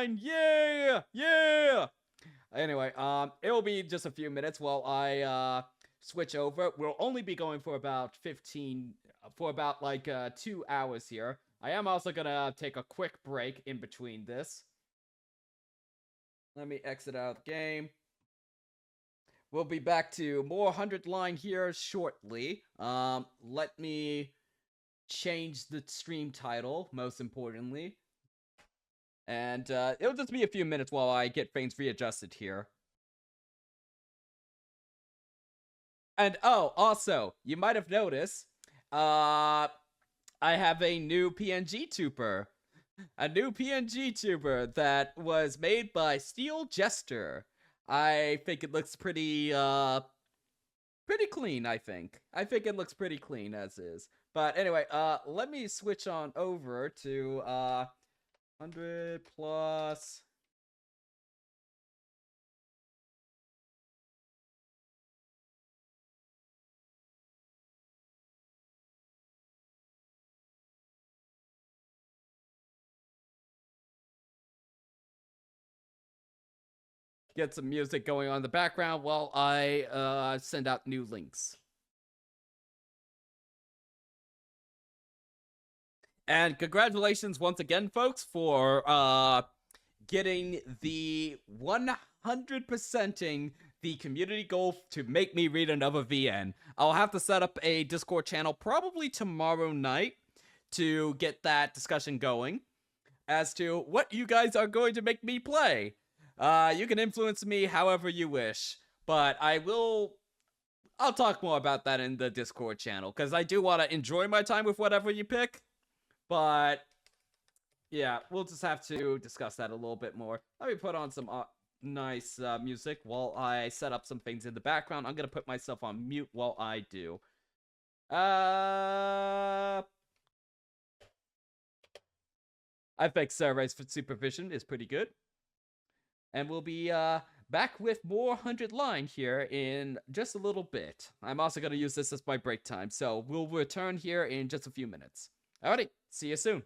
line. Yeah, yeah. Anyway, it will be just a few minutes while I switch over. We'll only be going for about 2 hours here. I am also gonna take a quick break in between this. Let me exit out of the game. We'll be back to more 100 line here shortly. Let me change the stream title, most importantly. And it'll just be a few minutes while I get things readjusted here. And oh, also, you might have noticed, I have a new PNG tuber. A new PNG tuber that was made by Steel Jester. I think it looks pretty clean, I think. I think it looks pretty clean as is. But anyway, let me switch on over to 100 plus. Get some music going on in the background while I send out new links. And congratulations once again, folks, for getting the 100%ing the community goal to make me read another VN. I'll have to set up a Discord channel probably tomorrow night to get that discussion going as to what you guys are going to make me play. You can influence me however you wish, but I'll talk more about that in the Discord channel, because I do want to enjoy my time with whatever you pick, but yeah, we'll just have to discuss that a little bit more. Let me put on some nice music while I set up some things in the background. I'm gonna put myself on mute while I do. I think Survey's supervision is pretty good. And we'll be back with more 100 line here in just a little bit. I'm also going to use this as my break time, so we'll return here in just a few minutes. Alrighty, see you soon.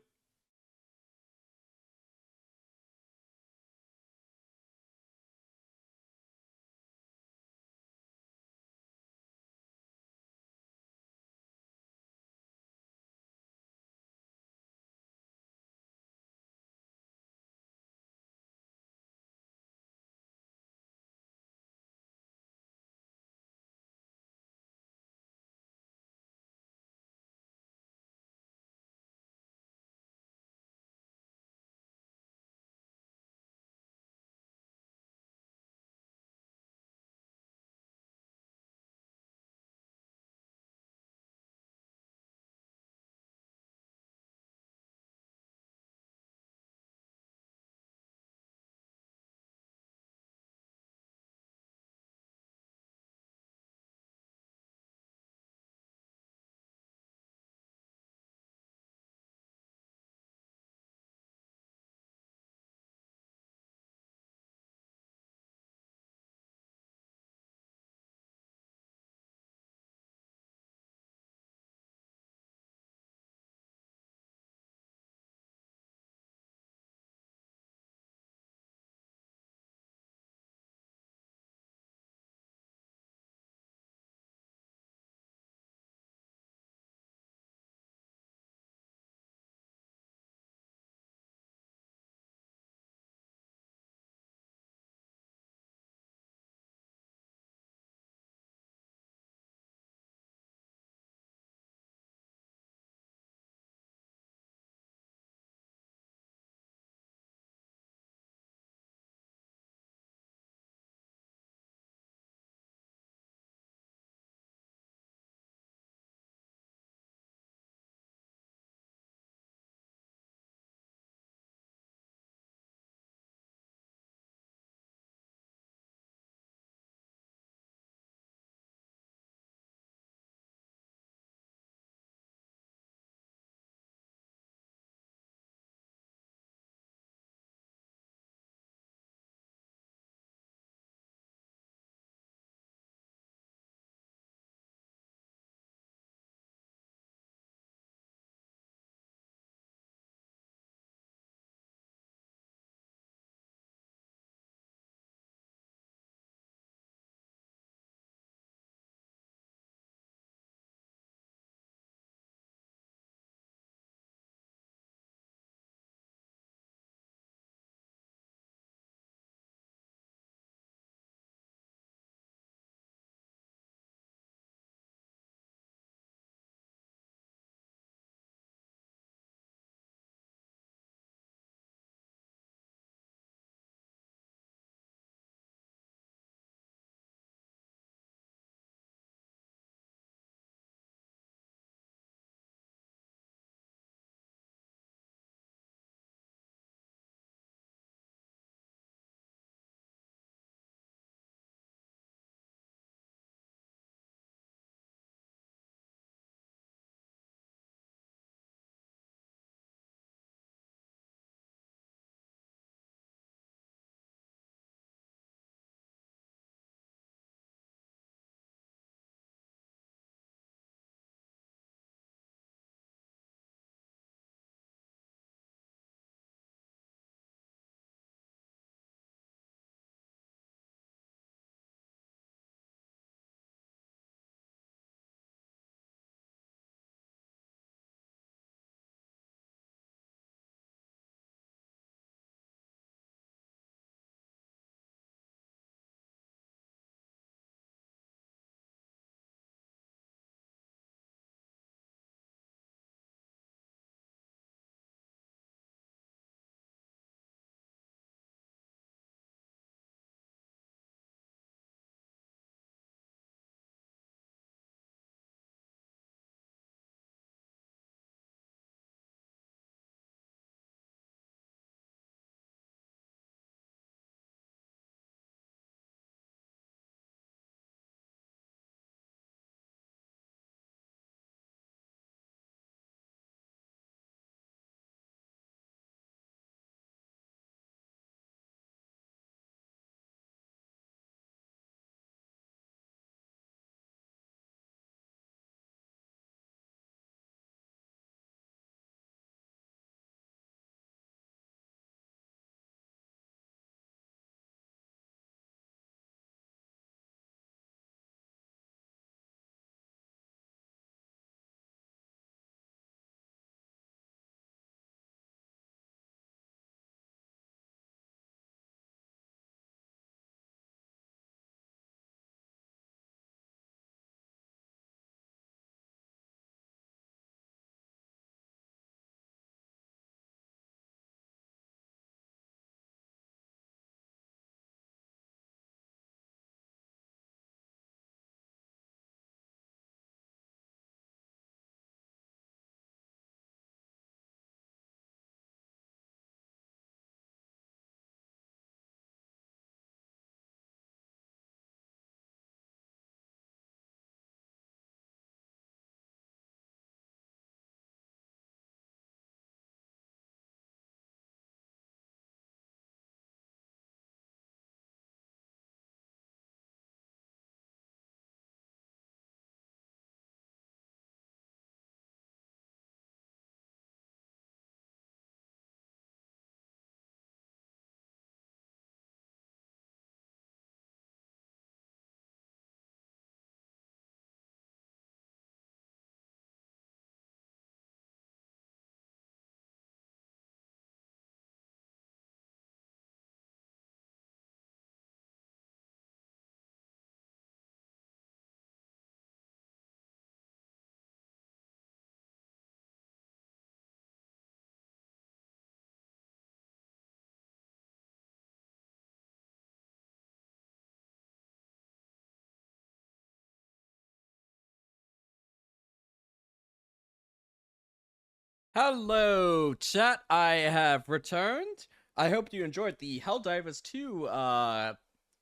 Hello, chat. I have returned. I hope you enjoyed the Helldivers 2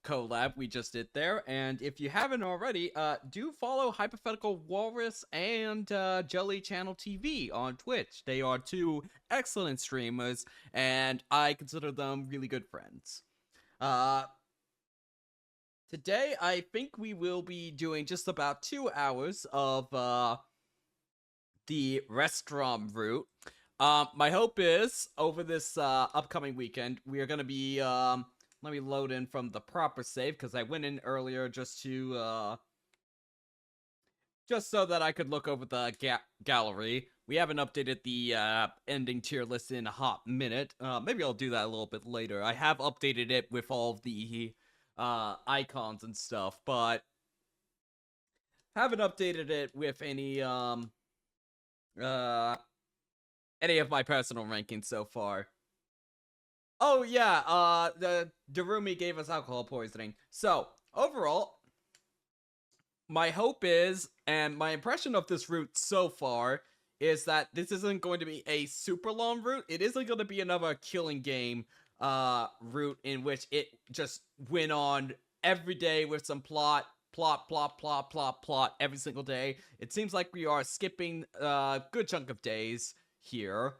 collab we just did there. And if you haven't already, do follow Hypothetical Walrus and Jelly Channel TV on Twitch. They are two excellent streamers, and I consider them really good friends. Today, I think we will be doing just about 2 hours of the restaurant route. My hope is over this upcoming weekend, we are gonna be let me load in from the proper save because I went in earlier just to just so that I could look over the gallery. We haven't updated the ending tier list in a hot minute. Maybe I'll do that a little bit later. I have updated it with all of the icons and stuff, but haven't updated it with any of my personal rankings so far. Oh yeah, the Darumi gave us alcohol poisoning. So overall, my hope is, and my impression of this route so far, is that this isn't going to be a super long route. It isn't going to be another killing game route in which it just went on every day with some plot every single day. It seems like we are skipping a good chunk of days here,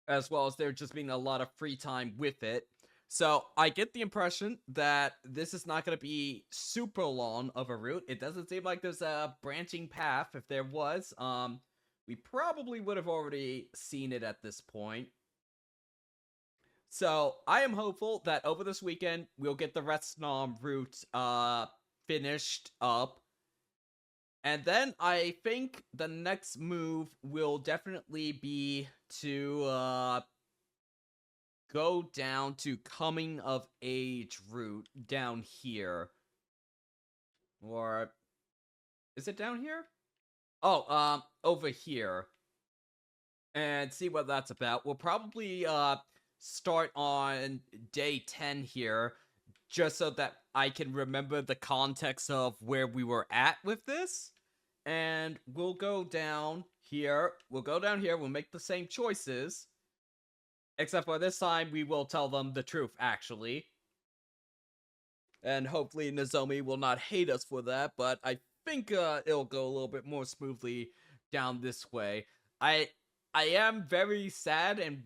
as well as there just being a lot of free time with it. So I get the impression that this is not going to be super long of a route. It doesn't seem like there's a branching path. If there was, we probably would have already seen it at this point. So I am hopeful that over this weekend we'll get the restaurant route finished up. And then I think the next move will definitely be to go down to coming of age route down here. Or is it down here? Oh, over here. And see what that's about. We'll probably start on day 10 here, just so that I can remember the context of where we were at with this. And we'll go down here. We'll make the same choices. Except for this time, we will tell them the truth, actually. And hopefully Nozomi will not hate us for that, but I think it'll go a little bit more smoothly down this way. I am very sad and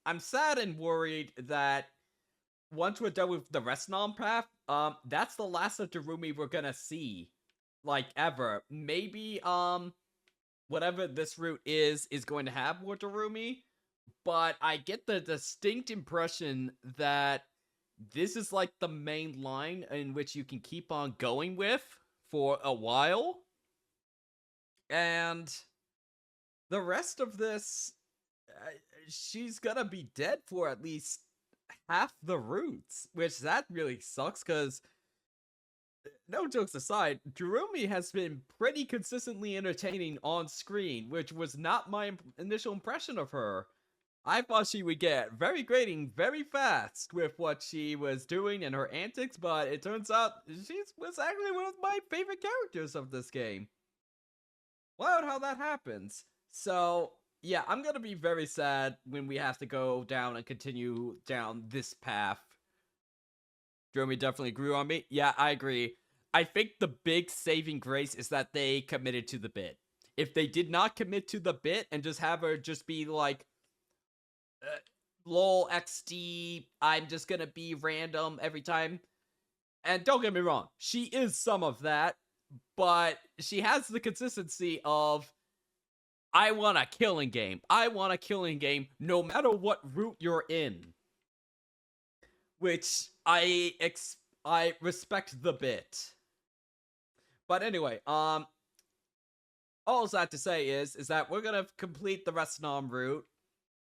I'm sad and worried that once we're done with the restaurant path, that's the last of Darumi we're gonna see, like, ever. Maybe whatever this route is going to have more Darumi, but I get the distinct impression that this is like the main line in which you can keep on going with for a while. And the rest of this, she's gonna be dead for at least half the routes, which that really sucks because, no jokes aside, Jerome has been pretty consistently entertaining on screen, which was not my initial impression of her. I thought she would get very grating very fast with what she was doing and her antics, but it turns out she was actually one of my favorite characters of this game. Wild how that happens. So, yeah, I'm gonna be very sad when we have to go down and continue down this path. Jeremy definitely grew on me. Yeah, I agree. I think the big saving grace is that they committed to the bit. If they did not commit to the bit and just have her just be like, lol XD, I'm just gonna be random every time. And don't get me wrong, she is some of that, but she has the consistency of, I want a killing game. I want a killing game no matter what route you're in. Which I respect the bit. But anyway, all that to say is that we're gonna complete the restaurant route,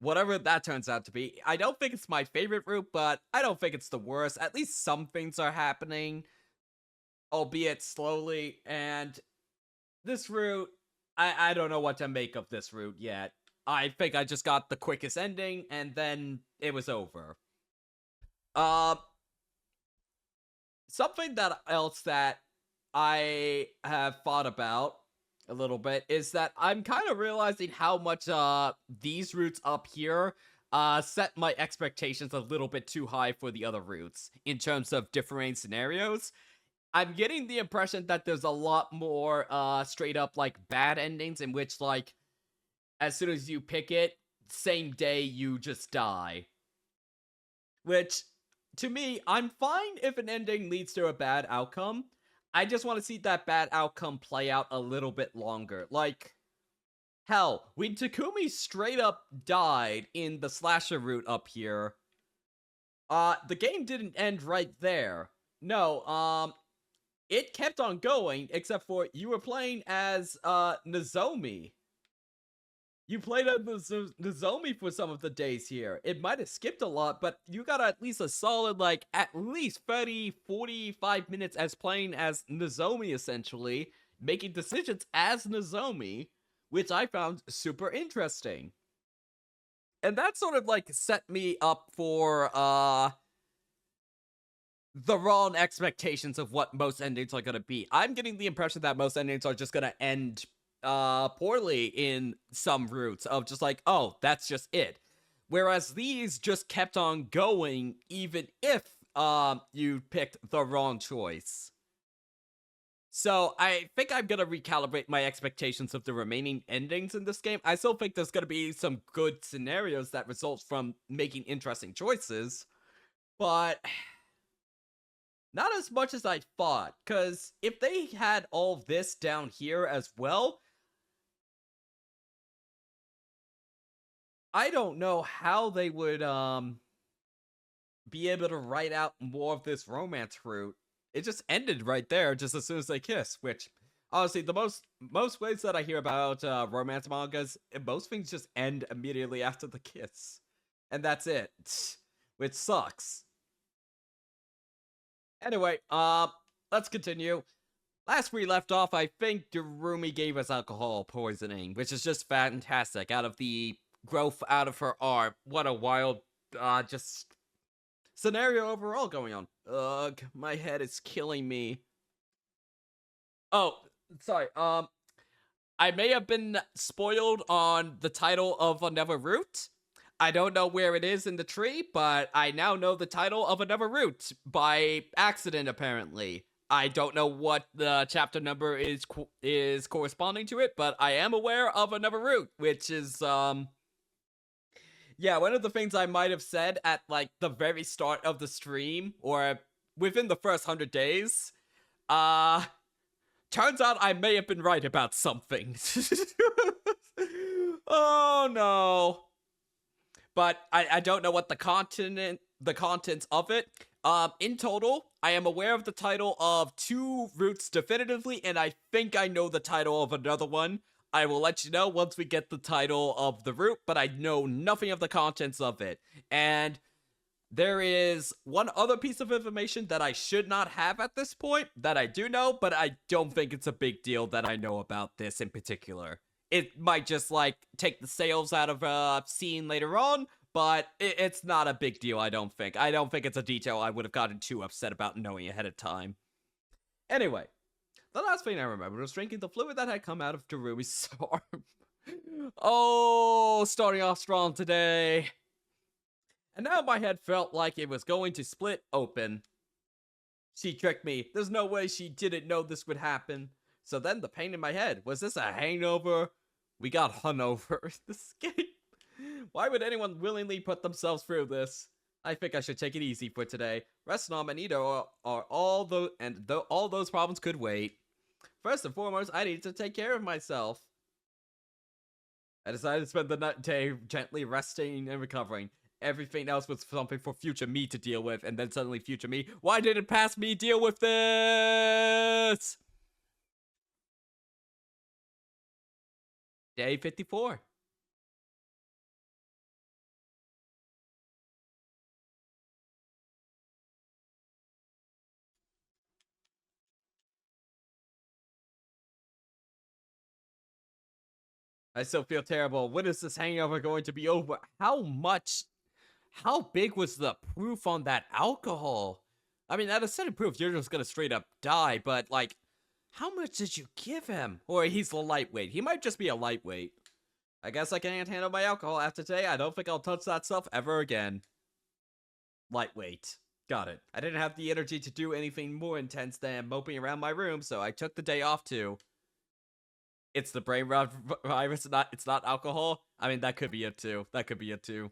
whatever that turns out to be. I don't think it's my favorite route, but I don't think it's the worst. At least some things are happening, albeit slowly. And this route, I don't know what to make of this route yet. I think I just got the quickest ending, and then it was over. Something else that I have thought about a little bit is that I'm kind of realizing how much these routes up here set my expectations a little bit too high for the other routes in terms of differing scenarios. I'm getting the impression that there's a lot more straight up like bad endings in which like as soon as you pick it, same day you just die. Which to me, I'm fine if an ending leads to a bad outcome. I just want to see that bad outcome play out a little bit longer. Like, hell, when Takumi straight up died in the slasher route up here, the game didn't end right there. No, it kept on going, except for you were playing as, Nozomi. You played as Nozomi for some of the days here. It might have skipped a lot, but you got at least a solid, like, at least 30, 45 minutes as playing as Nozomi, essentially, making decisions as Nozomi, which I found super interesting. And that sort of, like, set me up for, the wrong expectations of what most endings are gonna be. I'm getting the impression that most endings are just gonna end poorly in some routes of just like, oh, that's just it. Whereas these just kept on going even if you picked the wrong choice. So I think I'm gonna recalibrate my expectations of the remaining endings in this game. I still think there's gonna be some good scenarios that result from making interesting choices, but not as much as I thought, because if they had all this down here as well, I don't know how they would be able to write out more of this romance route. It just ended right there, just as soon as they kiss. Which, honestly, the most ways that I hear about romance mangas, most things just end immediately after the kiss, and that's it, which sucks. Anyway, let's continue. Last we left off, I think Durumi gave us alcohol poisoning, which is just fantastic. Out of the growth out of her arm, what a wild, just scenario overall going on. Ugh, my head is killing me. Oh, sorry. I may have been spoiled on the title of Another Route. I don't know where it is in the tree, but I now know the title of Another Route by accident, apparently. I don't know what the chapter number is corresponding to it, but I am aware of Another Route, which is, yeah, one of the things I might have said at, like, the very start of the stream, or within the first 100 days, turns out I may have been right about something. Oh, no. But I don't know what the contents of it. In total, I am aware of the title of 2 routes definitively, and I think I know the title of another one. I will let you know once we get the title of the route, but I know nothing of the contents of it. And there is one other piece of information that I should not have at this point that I do know, but I don't think it's a big deal that I know about this in particular. It might just, like, take the sales out of a scene later on, but it's not a big deal, I don't think. I don't think it's a detail I would have gotten too upset about knowing ahead of time. Anyway, the last thing I remember was drinking the fluid that had come out of Darumi's arm. Oh, starting off strong today. And now my head felt like it was going to split open. She tricked me. There's no way she didn't know this would happen. So then the pain in my head. Was this a hangover? We got hungover in this game. Why would anyone willingly put themselves through this? I think I should take it easy for today. Rest and Manito are all those problems could wait. First and foremost, I need to take care of myself. I decided to spend the day gently resting and recovering. Everything else was something for future me to deal with, and then suddenly future me, why didn't past me deal with this? Day 54. I still feel terrible. When is this hangover going to be over? How big was the proof on that alcohol? I mean, at a set of proof, you're just gonna straight up die, but, like, How much did you give him? Or he's a lightweight. He might just be a lightweight. I guess I can't handle my alcohol after today. I don't think I'll touch that stuff ever again. Lightweight. Got it. I didn't have the energy to do anything more intense than moping around my room, so I took the day off too. It's the brain rot virus, it's not alcohol. I mean, that could be it too. That could be it too.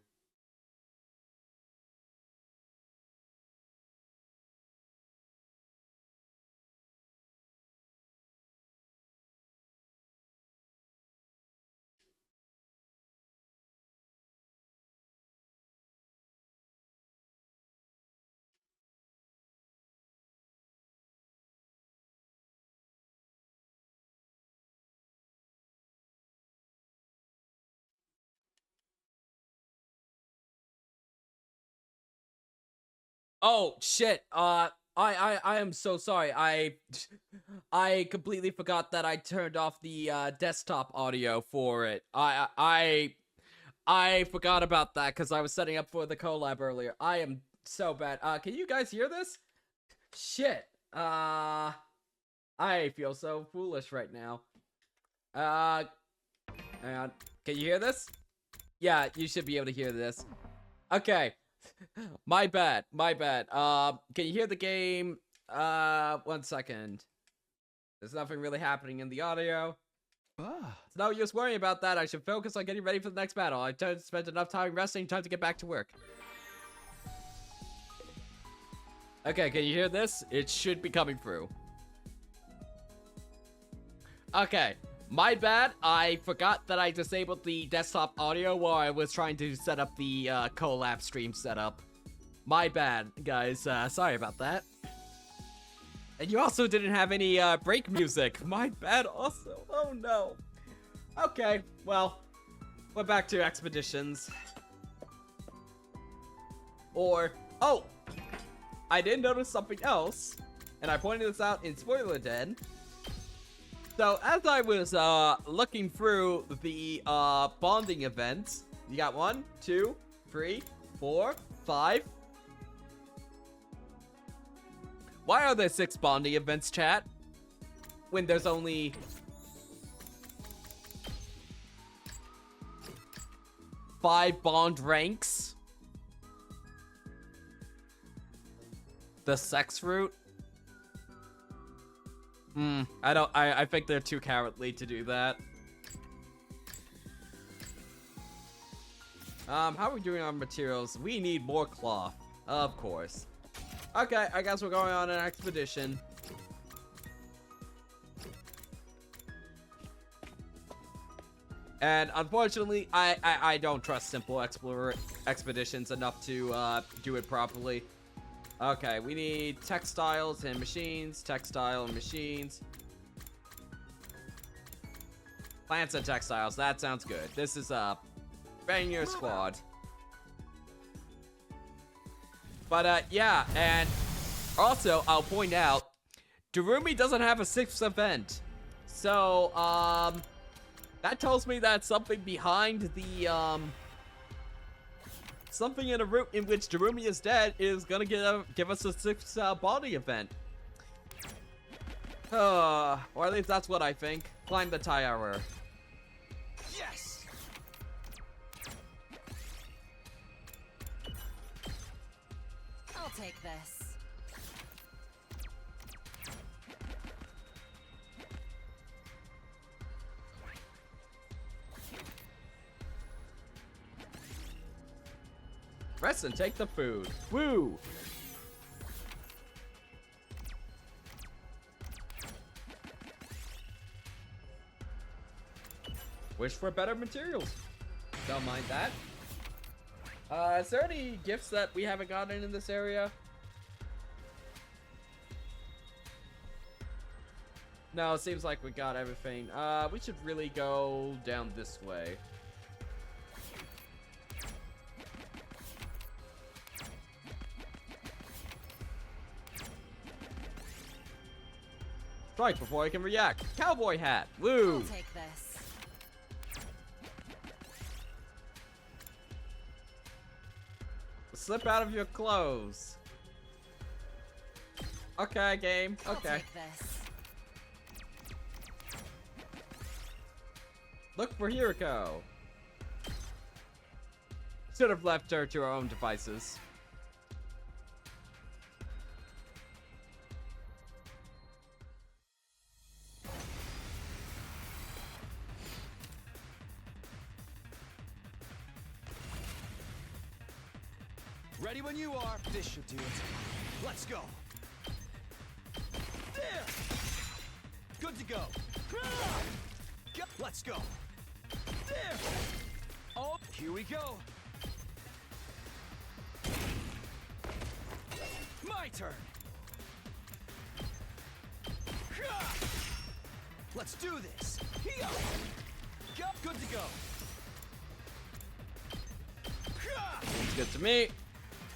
Oh shit. I am so sorry. I completely forgot that I turned off the desktop audio for it. I forgot about that because I was setting up for the collab earlier. I am so bad. Can you guys hear this? Shit. I feel so foolish right now. Hang on. Can you hear this? Yeah, you should be able to hear this. Okay. My bad. Can you hear the game? 1 second. There's nothing really happening in the audio. It's no use worrying about that. I should focus on getting ready for the next battle. I spent enough time resting, time to get back to work. Okay, can you hear this? It should be coming through. Okay, my bad. I forgot that I disabled the desktop audio while I was trying to set up the collab stream setup. My bad, guys. Sorry about that. And you also didn't have any break music. My bad also. Oh no. Okay, well, we're back to expeditions. Oh, I did notice something else, and I pointed this out in Spoiler Den. So as I was looking through the bonding events, you got 1, 2, 3, 4, 5. Why are there 6 bonding events, chat? When there's only 5 bond ranks? The sex route? I think they're too cowardly to do that. How are we doing on materials? We need more cloth. Of course. Okay, I guess we're going on an expedition. And unfortunately, I don't trust simple expeditions enough to do it properly. Okay, we need textiles and machines, textile and machines. Plants and textiles, that sounds good. This is bang your squad. But yeah, and also I'll point out, Darumi doesn't have a 6th event. So that tells me that something behind the something in a route in which Darumi is dead is gonna give us a 6th body event. Or at least that's what I think. Climb the tower. Yes. I'll take this. Rest and take the food. Woo! Wish for better materials. Don't mind that. Is there any gifts that we haven't gotten in this area? No, it seems like we got everything. We should really go down this way. Strike before I can react. Cowboy hat. Woo! I'll take this. Slip out of your clothes. Okay, game. I'll Okay. take this. Look for Hiriko. Should have left her to her own devices. Ready when you are. This should do it. Let's go. There. Good to go. Let's go. There. Oh, here we go. My turn. Let's do this. Good to go. It's good to me.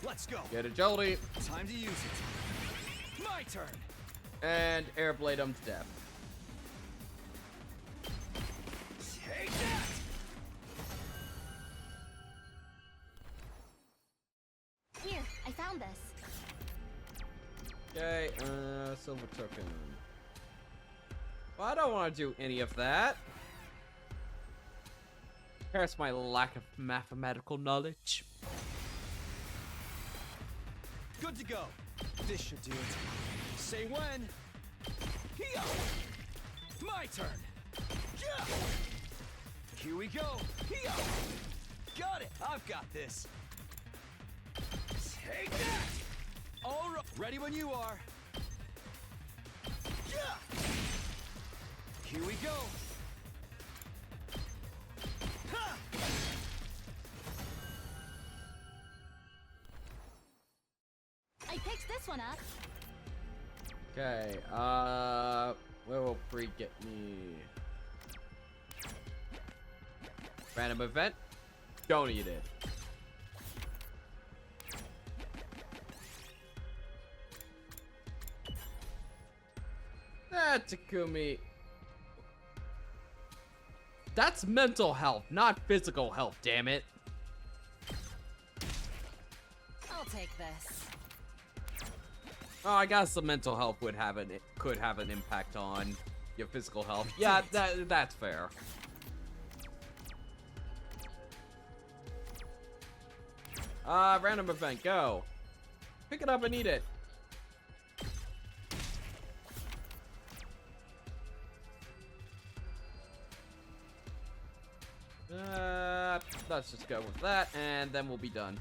Let's go. Get agility. Time to use it. My turn. And air blade him to death. Take that. Here, I found this. Okay, silver token. Well, I don't want to do any of that. Here's my lack of mathematical knowledge. Good to go. This should do it. Say when. Here. My turn. Yeah. Here we go. Here. Got it. I've got this. Take that. All right. Ready when you are. Yeah. Here we go. Ha. I picked this one up. Okay, where will Free get me? Random event? Don't eat it. Ah, Takumi. That's mental health, not physical health, damn it. I'll take this. Oh, I guess the mental health could have an impact on your physical health. Yeah, that's fair. Random event, go. Pick it up and eat it. Let's just go with that, and then we'll be done.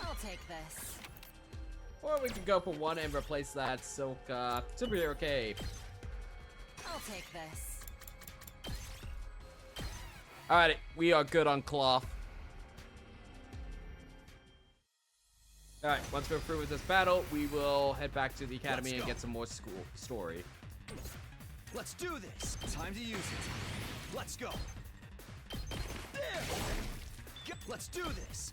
I'll take this. Or we could go for one and replace that silk superhero cape. I'll take this. Alright, we are good on cloth. Alright, once we're through with this battle, we will head back to the academy and get some more story. Let's do this. Time to use it. Let's go. There. Let's do this.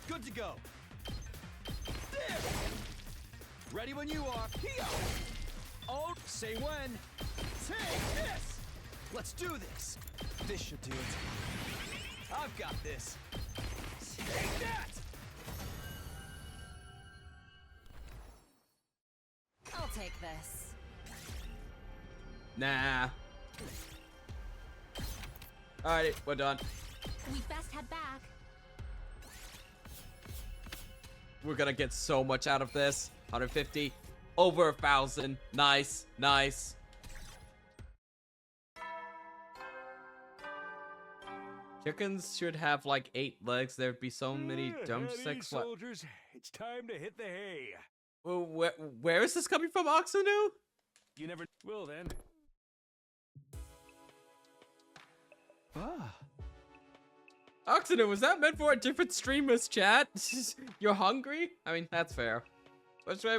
Good to go. There. Ready when you are. Here. Oh, say when. Take this. Let's do this. This should do it. I've got this. Take that. I'll take this. Nah. Alrighty, we're done. We best head back. We're gonna get so much out of this. 150. Over 1,000. Nice, nice. Chickens should have like 8 legs. There'd be so many drumsticks. Soldiers, it's time to hit the hay. Well, where is this coming from, Oxanu? You never will then. Ah. Oxanu, was that meant for a different streamer's chat? You're hungry? I mean, that's fair. Which way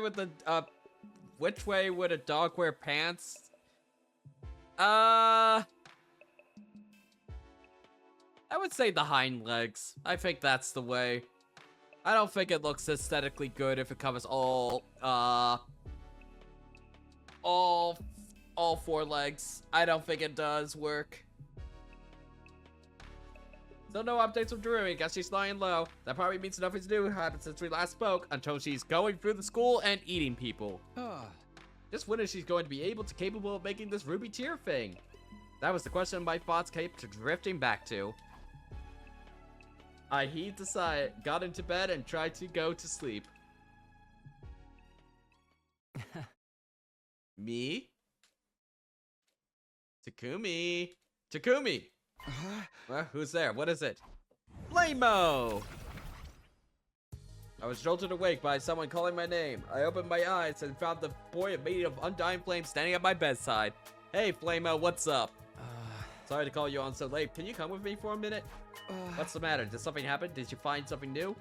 would a dog wear pants? I would say the hind legs. I think that's the way. I don't think it looks aesthetically good if it covers all 4 legs. I don't think it does work. Still no updates from Drew. Guess she's lying low. That probably means nothing's new happened since we last spoke, until she's going through the school and eating people. Just when is she going to be capable of making this ruby tear thing? That was the question my thoughts kept drifting back to. I heaved a sigh, got into bed, and tried to go to sleep. Me? Takumi? Takumi! Who's there? What is it? Flamo! I was jolted awake by someone calling my name. I opened my eyes and found the boy made of undying flame standing at my bedside. Hey, Flamo, what's up? Sorry to call you on so late. Can you come with me for a minute? What's the matter? Did something happen? Did you find something new?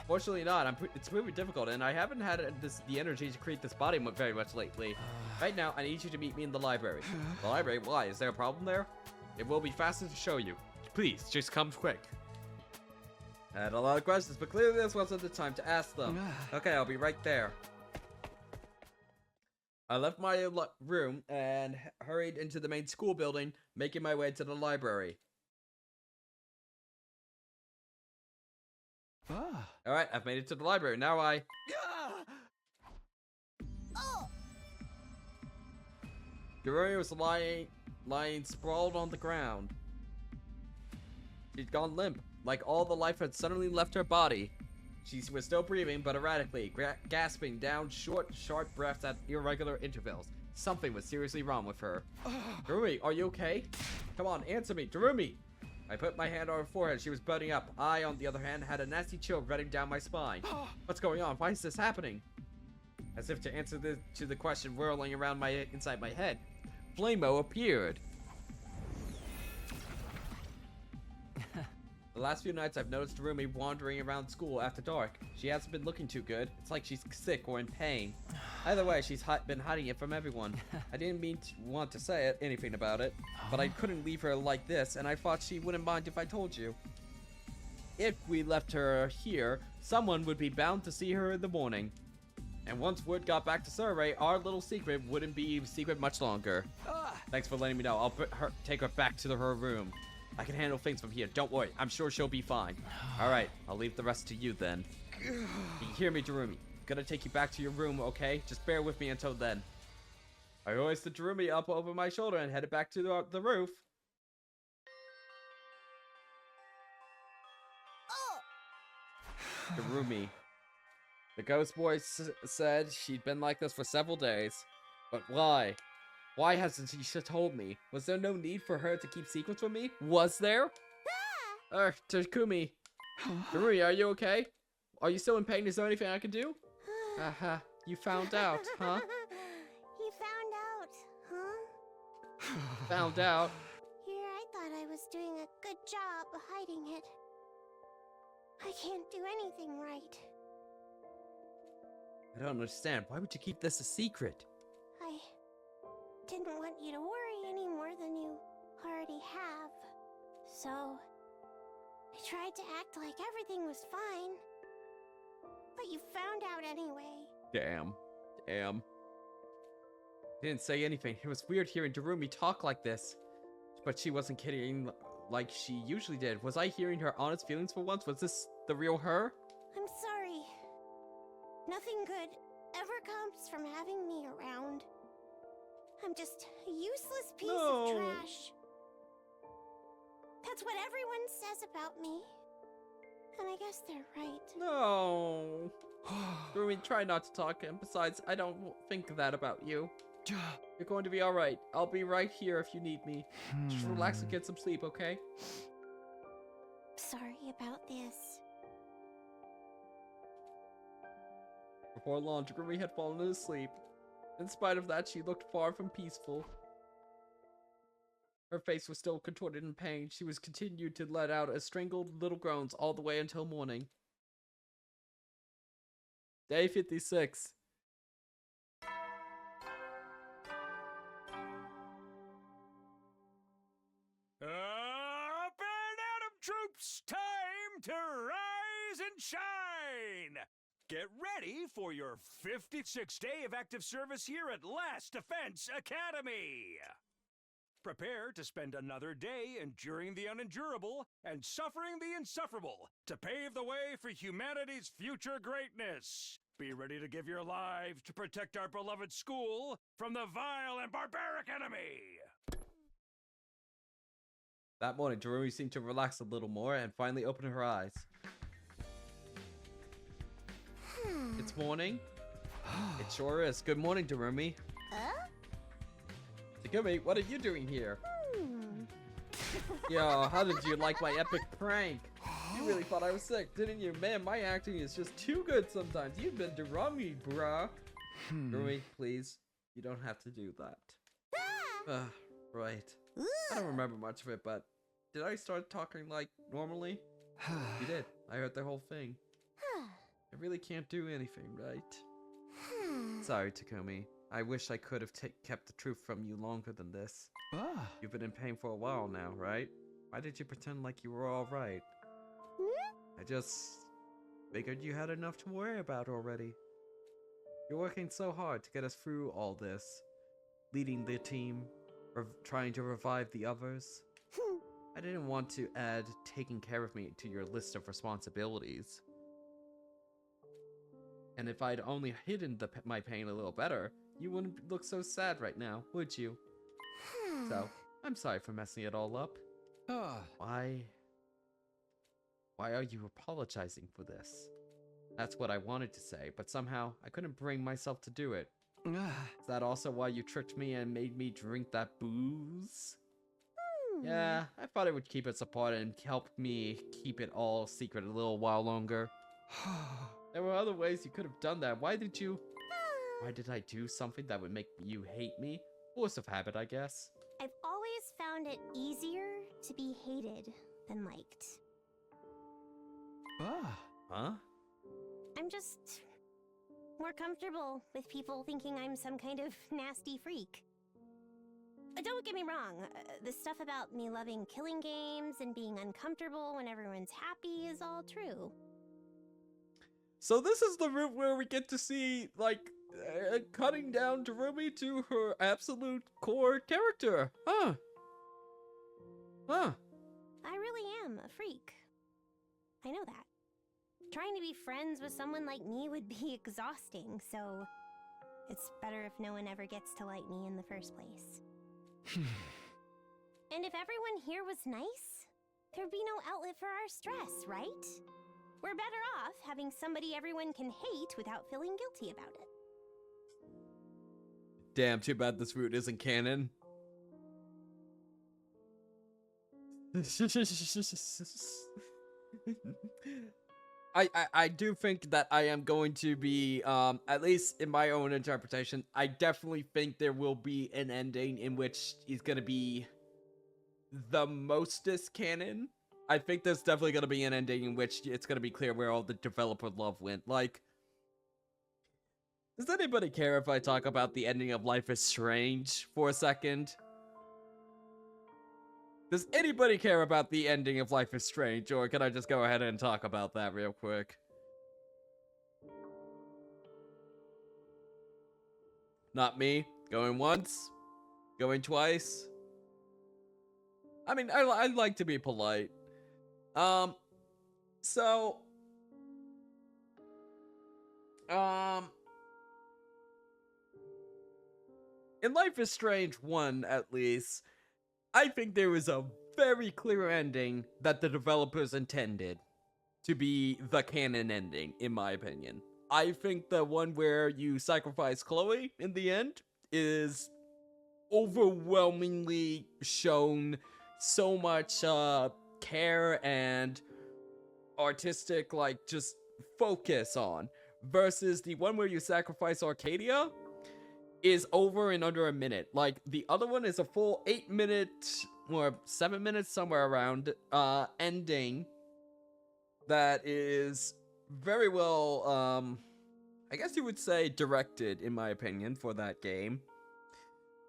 Fortunately not. It's really difficult, and I haven't had the energy to create this body very much lately. Right now, I need you to meet me in the library. The library? Why? Is there a problem there? It will be faster to show you. Please, just come quick. I had a lot of questions, but clearly this wasn't the time to ask them. Okay, I'll be right there. I left my room and hurried into the main school building, making my way to the library. Alright, I've made it to the library. Now Doruri was lying sprawled on the ground. She'd gone limp, like all the life had suddenly left her body. She was still breathing, but erratically, gasping down short, sharp breaths at irregular intervals. Something was seriously wrong with her. Doruri, are you okay? Come on, answer me, Doruri! I put my hand on her forehead. She was burning up. I, on the other hand, had a nasty chill running down my spine. What's going on? Why is this happening? As if to answer to the question whirling around inside my head, Flamo appeared. The last few nights I've noticed Doruri wandering around school after dark. She hasn't been looking too good. It's like she's sick or in pain. Either way, she's been hiding it from everyone. I didn't want to say anything about it, but I couldn't leave her like this, and I thought she wouldn't mind if I told you. If we left her here, someone would be bound to see her in the morning. And once word got back to Survey, our little secret wouldn't be secret much longer. Thanks for letting me know. I'll take her back to her room. I can handle things from here. Don't worry. I'm sure she'll be fine. Alright, I'll leave the rest to you then. You hear me, Doruri? Gonna take you back to your room, okay? Just bear with me until then. I hoisted Doruri up over my shoulder and headed back to the roof. Doruri. The ghost boy said she'd been like this for several days. But why? Why hasn't she told me? Was there no need for her to keep secrets from me? Was there? Takumi. Doruri, are you okay? Are you still in pain? Is there anything I can do? You found out, huh? You found out, huh? Found out? Here, I thought I was doing a good job hiding it. I can't do anything right. I don't understand. Why would you keep this a secret? I didn't want you to worry any more than you already have. So, I tried to act like everything was fine. But you found out anyway. Damn. Didn't say anything. It was weird hearing Doruri talk like this. But she wasn't kidding like she usually did. Was I hearing her honest feelings for once? Was this the real her? I'm sorry. Nothing good ever comes from having me around. I'm just a useless piece of trash. That's what everyone says about me. And I guess they're right. No. Doruri, try not to talk. And besides, I don't think that about you. You're going to be alright. I'll be right here if you need me. Just relax and get some sleep, okay? Sorry about this. Before long, Doruri had fallen asleep. In spite of that, she looked far from peaceful. Her face was still contorted in pain. She was continued to let out a strangled little groans all the way until morning. Day 56. Up and Atom troops, time to rise and shine! Get ready for your 56th day of active service here at Last Defense Academy! Prepare to spend another day enduring the unendurable and suffering the insufferable to pave the way for humanity's future greatness. Be ready to give your lives to protect our beloved school from the vile and barbaric enemy! That morning, Jerumi seemed to relax a little more and finally open her eyes. It's morning. It sure is. Good morning, Jerumi. Takumi, what are you doing here? Yo, how did you like my epic prank? You really thought I was sick, didn't you? Man, my acting is just too good sometimes. You've been Jerumi, bruh. Jerumi, please. You don't have to do that. Right. I don't remember much of it, but did I start talking like normally? You did. I heard the whole thing. I really can't do anything, right? Sorry, Takumi. I wish I could have kept the truth from you longer than this. You've been in pain for a while now, right? Why did you pretend like you were alright? I just figured you had enough to worry about already. You're working so hard to get us through all this. Leading the team, trying to revive the others. I didn't want to add taking care of me to your list of responsibilities. And if I'd only hidden my pain a little better, you wouldn't look so sad right now, would you? So, I'm sorry for messing it all up. Why are you apologizing for this? That's what I wanted to say, but somehow I couldn't bring myself to do it. Is that also why you tricked me and made me drink that booze? Yeah, I thought it would keep us apart and help me keep it all secret a little while longer. There were other ways you could have done that. Why did I do something that would make you hate me? Force of habit, I guess. I've always found it easier to be hated than liked. Huh? I'm just more comfortable with people thinking I'm some kind of nasty freak. Don't get me wrong, the stuff about me loving killing games and being uncomfortable when everyone's happy is all true. So this is the route where we get to see, like, cutting down Jerumi to her absolute core character. Huh. I really am a freak. I know that. Trying to be friends with someone like me would be exhausting, so it's better if no one ever gets to like me in the first place. And if everyone here was nice, there'd be no outlet for our stress, right? We're better off having somebody everyone can hate without feeling guilty about it. Damn, too bad this route isn't canon. I do think that I am going to be, at least in my own interpretation, I definitely think there will be an ending in which he's gonna be the mostest canon. I think there's definitely gonna be an ending in which it's gonna be clear where all the developer love went. Like, does anybody care if I talk about the ending of Life is Strange for a second? Does anybody care about the ending of Life is Strange, or can I just go ahead and talk about that real quick? Not me. Going once. Going twice. I mean, I like to be polite. So... in Life is Strange 1, at least, I think there was a very clear ending that the developers intended to be the canon ending, in my opinion. I think the one where you sacrifice Chloe in the end is overwhelmingly shown so much care and artistic, like, just focus on, versus the one where you sacrifice Arcadia is over in under a minute. Like, the other one is a full 8 minute or 7 minutes, somewhere around, ending that is very well, I guess you would say directed, in my opinion, for that game.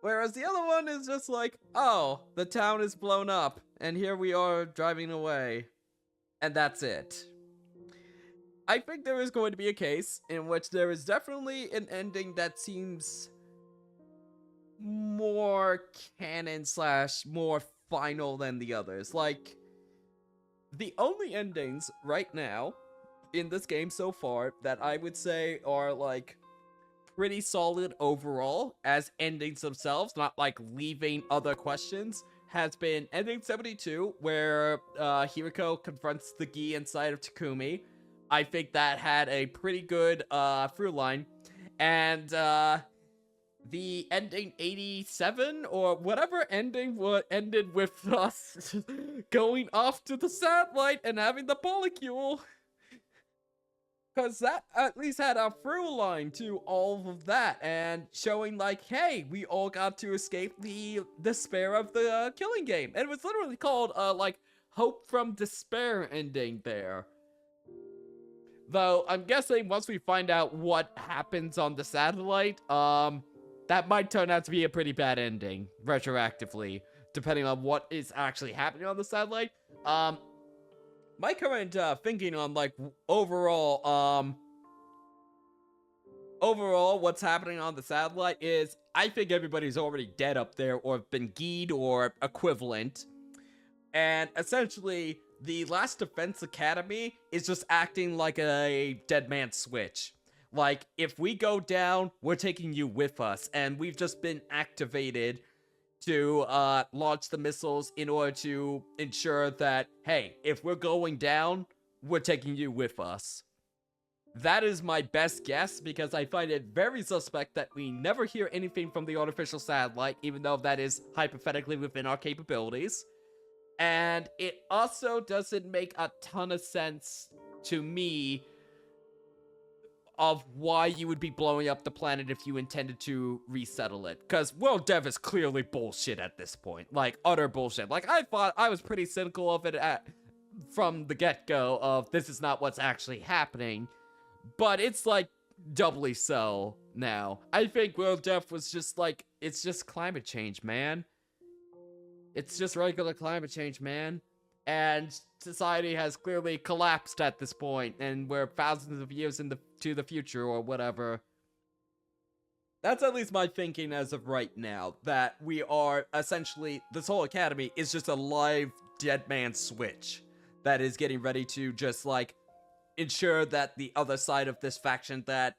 Whereas the other one is just like, oh, the town is blown up, and here we are driving away. And that's it. I think there is going to be a case in which there is definitely an ending that seems more canon / more final than the others. Like, the only endings right now in this game so far that I would say are like pretty solid overall as endings themselves, not like leaving other questions, has been ending 72, where Hiriko confronts the Gi inside of Takumi. I think that had a pretty good through line. And the ending 87 or whatever ending ended with us going off to the satellite and having the polycule. Because that at least had a through line to all of that and showing like, hey, we all got to escape the despair of the killing game. And it was literally called like Hope from Despair ending there. Though I'm guessing once we find out what happens on the satellite, that might turn out to be a pretty bad ending retroactively, depending on what is actually happening on the satellite. My current thinking on like overall what's happening on the satellite is I think everybody's already dead up there or been geed or equivalent, and essentially the Last Defense Academy is just acting like a dead man switch. Like, if we go down, we're taking you with us, and we've just been activated to launch the missiles in order to ensure that, hey, if we're going down, we're taking you with us. That is my best guess, because I find it very suspect that we never hear anything from the artificial satellite, even though that is hypothetically within our capabilities. And it also doesn't make a ton of sense to me of why you would be blowing up the planet if you intended to resettle it. Because world dev is clearly bullshit at this point. Like, utter bullshit. Like, I thought I was pretty cynical of it from the get-go of this is not what's actually happening. But it's, like, doubly so now. I think world dev was just, like, it's just climate change, man. It's just regular climate change, man. And society has clearly collapsed at this point, and we're thousands of years to the future or whatever. That's at least my thinking as of right now, that we are essentially, this whole academy is just a live dead man switch that is getting ready to just like ensure that the other side of this faction that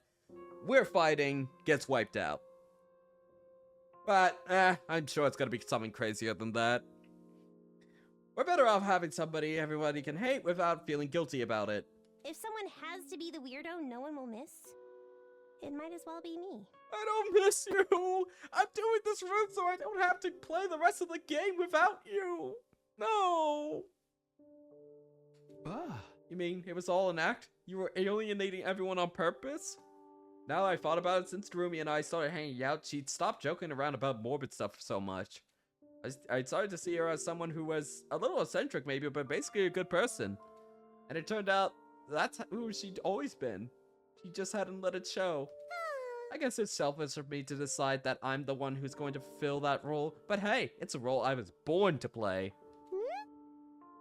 we're fighting gets wiped out. But, I'm sure it's gonna be something crazier than that. We're better off having somebody everybody can hate without feeling guilty about it. If someone has to be the weirdo no one will miss, it might as well be me. I don't miss you! I'm doing this route so I don't have to play the rest of the game without you! No! You mean it was all an act? You were alienating everyone on purpose? Now that I thought about it, since Darumi and I started hanging out, she'd stopped joking around about morbid stuff so much. I started to see her as someone who was a little eccentric maybe, but basically a good person. And it turned out that's who she'd always been. She just hadn't let it show. I guess it's selfish of me to decide that I'm the one who's going to fulfill that role, but hey, it's a role I was born to play.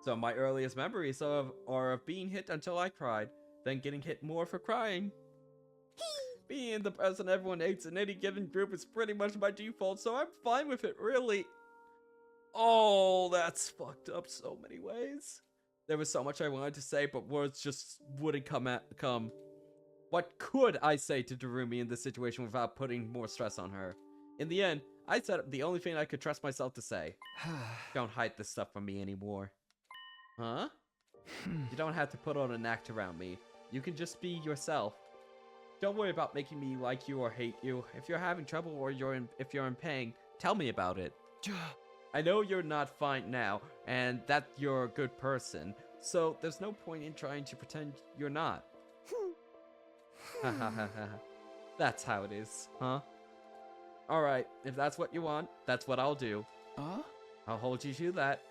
So my earliest memories are of being hit until I cried, then getting hit more for crying. Being the person everyone hates in any given group is pretty much my default, so I'm fine with it, really. Oh, that's fucked up so many ways. There was so much I wanted to say, but words just wouldn't come. What could I say to Darumi in this situation without putting more stress on her? In the end, I said the only thing I could trust myself to say. Don't hide this stuff from me anymore. Huh? You don't have to put on an act around me. You can just be yourself. Don't worry about making me like you or hate you. If you're having trouble or if you're in pain, tell me about it. I know you're not fine now, and that you're a good person, so there's no point in trying to pretend you're not. That's how it is, huh? Alright, if that's what you want, that's what I'll do. I'll hold you to that.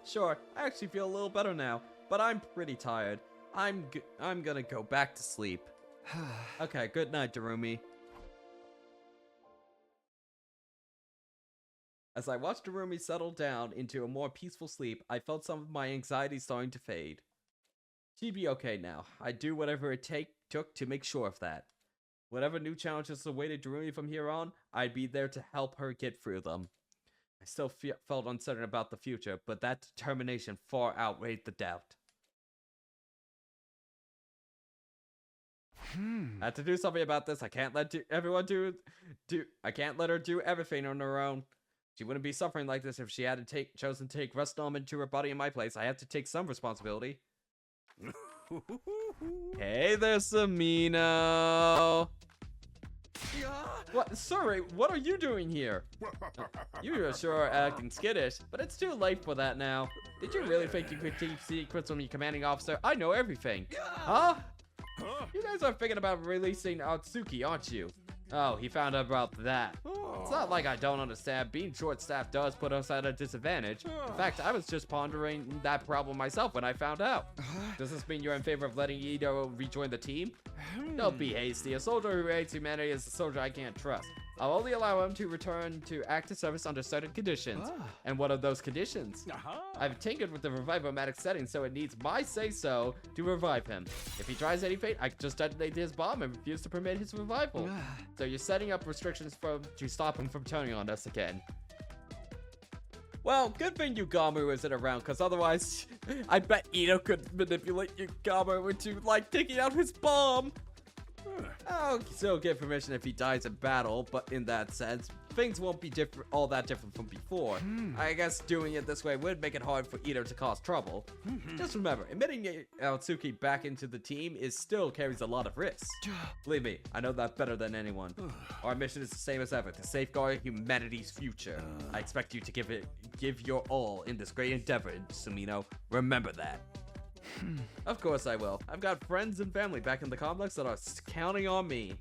Sure, I actually feel a little better now, but I'm pretty tired. I'm gonna go back to sleep. Okay, good night, Darumi. As I watched Darumi settle down into a more peaceful sleep, I felt some of my anxiety starting to fade. She'd be okay now. I'd do whatever it took to make sure of that. Whatever new challenges awaited Darumi from here on, I'd be there to help her get through them. I still felt uncertain about the future, but that determination far outweighed the doubt. I have to do something about this. I can't let everyone do. I can't let her do everything on her own. She wouldn't be suffering like this if she had to chosen to take Rustom into her body in my place. I have to take some responsibility. Hey there, Samino. What? Sorry, what are you doing here? You are sure acting skittish, but it's too late for that now. Did you really think you could keep secrets from your commanding officer? I know everything. Huh? You guys are thinking about releasing Atsuki, aren't you? Oh, he found out about that. It's not like I don't understand. Being short-staffed does put us at a disadvantage. In fact, I was just pondering that problem myself when I found out. Does this mean you're in favor of letting Ito rejoin the team? Don't be hasty. A soldier who hates humanity is a soldier I can't trust. I'll only allow him to return to active service under certain conditions. And what are those conditions? I've tinkered with the revivomatic setting, so it needs my say-so to revive him. If he tries any fate, I just detonate his bomb and refuse to permit his revival. So you're setting up restrictions to stop him from turning on us again. Well, good thing Yugamu isn't around, because otherwise, I bet Ito could manipulate Yugamu into, like, taking out his bomb. I'll still give permission if he dies in battle, but in that sense, things won't be all that different from before. I guess doing it this way would make it hard for Ito to cause trouble. Just remember, admitting Atsuki back into the team still carries a lot of risks. Believe me, I know that better than anyone. Our mission is the same as ever, to safeguard humanity's future. I expect you to give your all in this great endeavor, Sumino. Remember that. Of course I will. I've got friends and family back in the complex that are counting on me.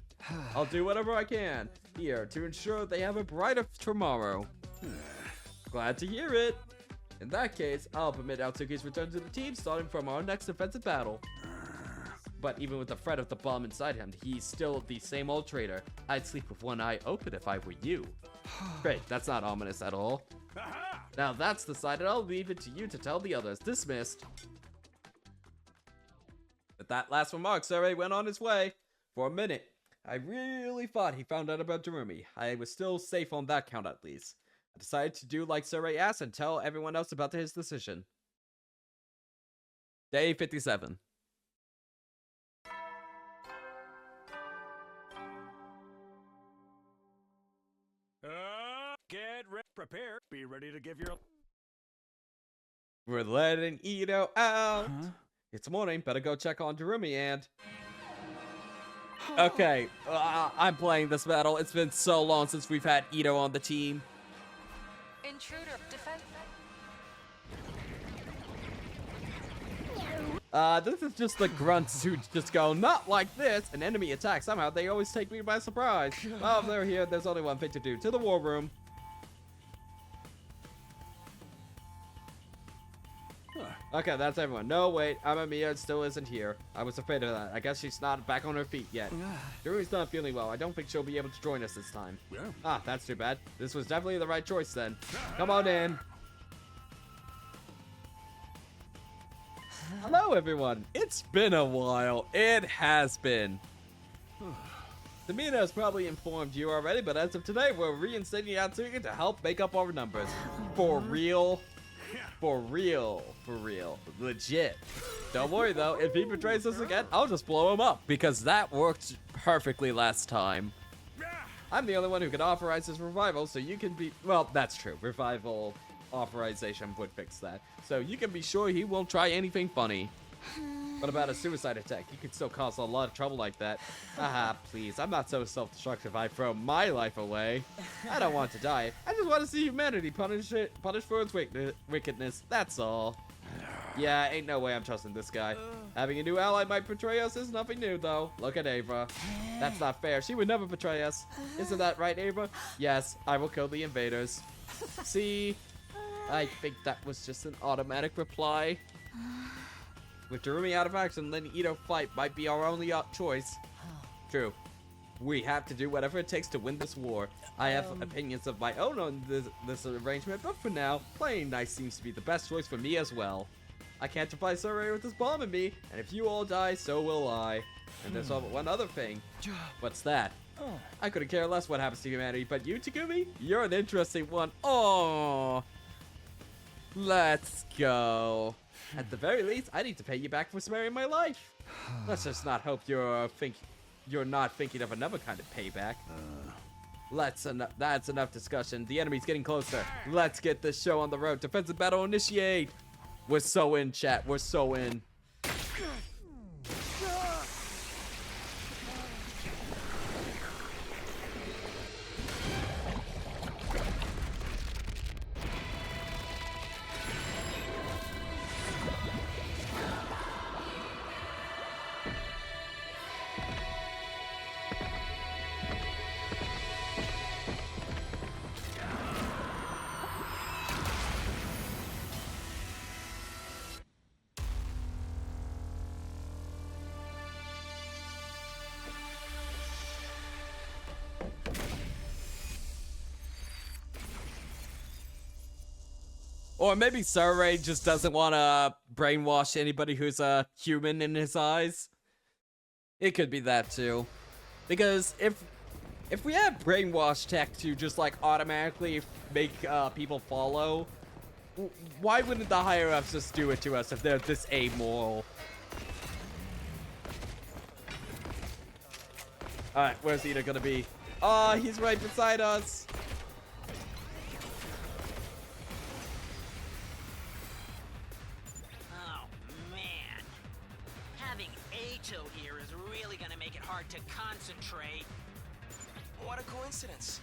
I'll do whatever I can here to ensure they have a brighter tomorrow. Glad to hear it. In that case, I'll permit Atsuki's return to the team starting from our next offensive battle. But even with the threat of the bomb inside him, he's still the same old traitor. I'd sleep with one eye open if I were you. Great, that's not ominous at all. Now that's decided, I'll leave it to you to tell the others. Dismissed. With that last remark, Surrey went on his way. For a minute, I really thought he found out about Darumi. I was still safe on that count at least. I decided to do like Surrey asked and tell everyone else about his decision. Day 57. Get ready, prepare, be ready to give your... We're letting Ito out. It's morning, better go check on Darumi and... Okay, I'm playing this battle. It's been so long since we've had Ito on the team. Intruder, defend. This is just the grunts who just go, not like this. An enemy attack, somehow they always take me by surprise. Well, if they're here, there's only one thing to do. To the war room. Okay, that's everyone. No, wait, Amamiya still isn't here. I was afraid of that. I guess she's not back on her feet yet. Darumi's not feeling well. I don't think she'll be able to join us this time. Ah, that's too bad. This was definitely the right choice then. Come on in. Hello, everyone. It's been a while. It has been. Samina has probably informed you already, but as of today, we're reinstating Atsuki to help make up our numbers. For real. For real. For real. Legit. Don't worry though, if he betrays us again, I'll just blow him up, because that worked perfectly last time. I'm the only one who can authorize his revival, so you can be... Well, that's true. Revival authorization would fix that. So you can be sure he won't try anything funny. What about a suicide attack? He could still cause a lot of trouble like that. Haha, please. I'm not so self-destructive I throw my life away. I don't want to die. I just want to see humanity punished for its wickedness. That's all. Yeah, ain't no way I'm trusting this guy. Having a new ally might betray us is nothing new, though. Look at Ava. That's not fair. She would never betray us. Isn't that right, Ava? Yes, I will kill the invaders. See? I think that was just an automatic reply. With Darumi out of action, letting Ito fight might be our only choice. True. We have to do whatever it takes to win this war. I have opinions of my own on this arrangement, but for now, playing nice seems to be the best choice for me as well. I can't defy Surrey with this bomb in me, and if you all die, so will I. And there's one other thing. What's that? I couldn't care less what happens to humanity, but you, Takumi? You're an interesting one. Oh, let's go. At the very least, I need to pay you back for sparing my life. Let's just not hope you're you're not thinking of another kind of payback. That's enough discussion. The enemy's getting closer. Let's get this show on the road. Defensive battle initiate. We're so in, chat. We're so in. Or maybe Surrey just doesn't want to brainwash anybody who's a human in his eyes. It could be that too. Because if we had brainwash tech to just like automatically make people follow, why wouldn't the higher ups just do it to us if they're this amoral? Alright, where's Ida gonna be? Oh, he's right beside us. Oh, man. Having Ato here is really gonna make it hard to concentrate. What a coincidence.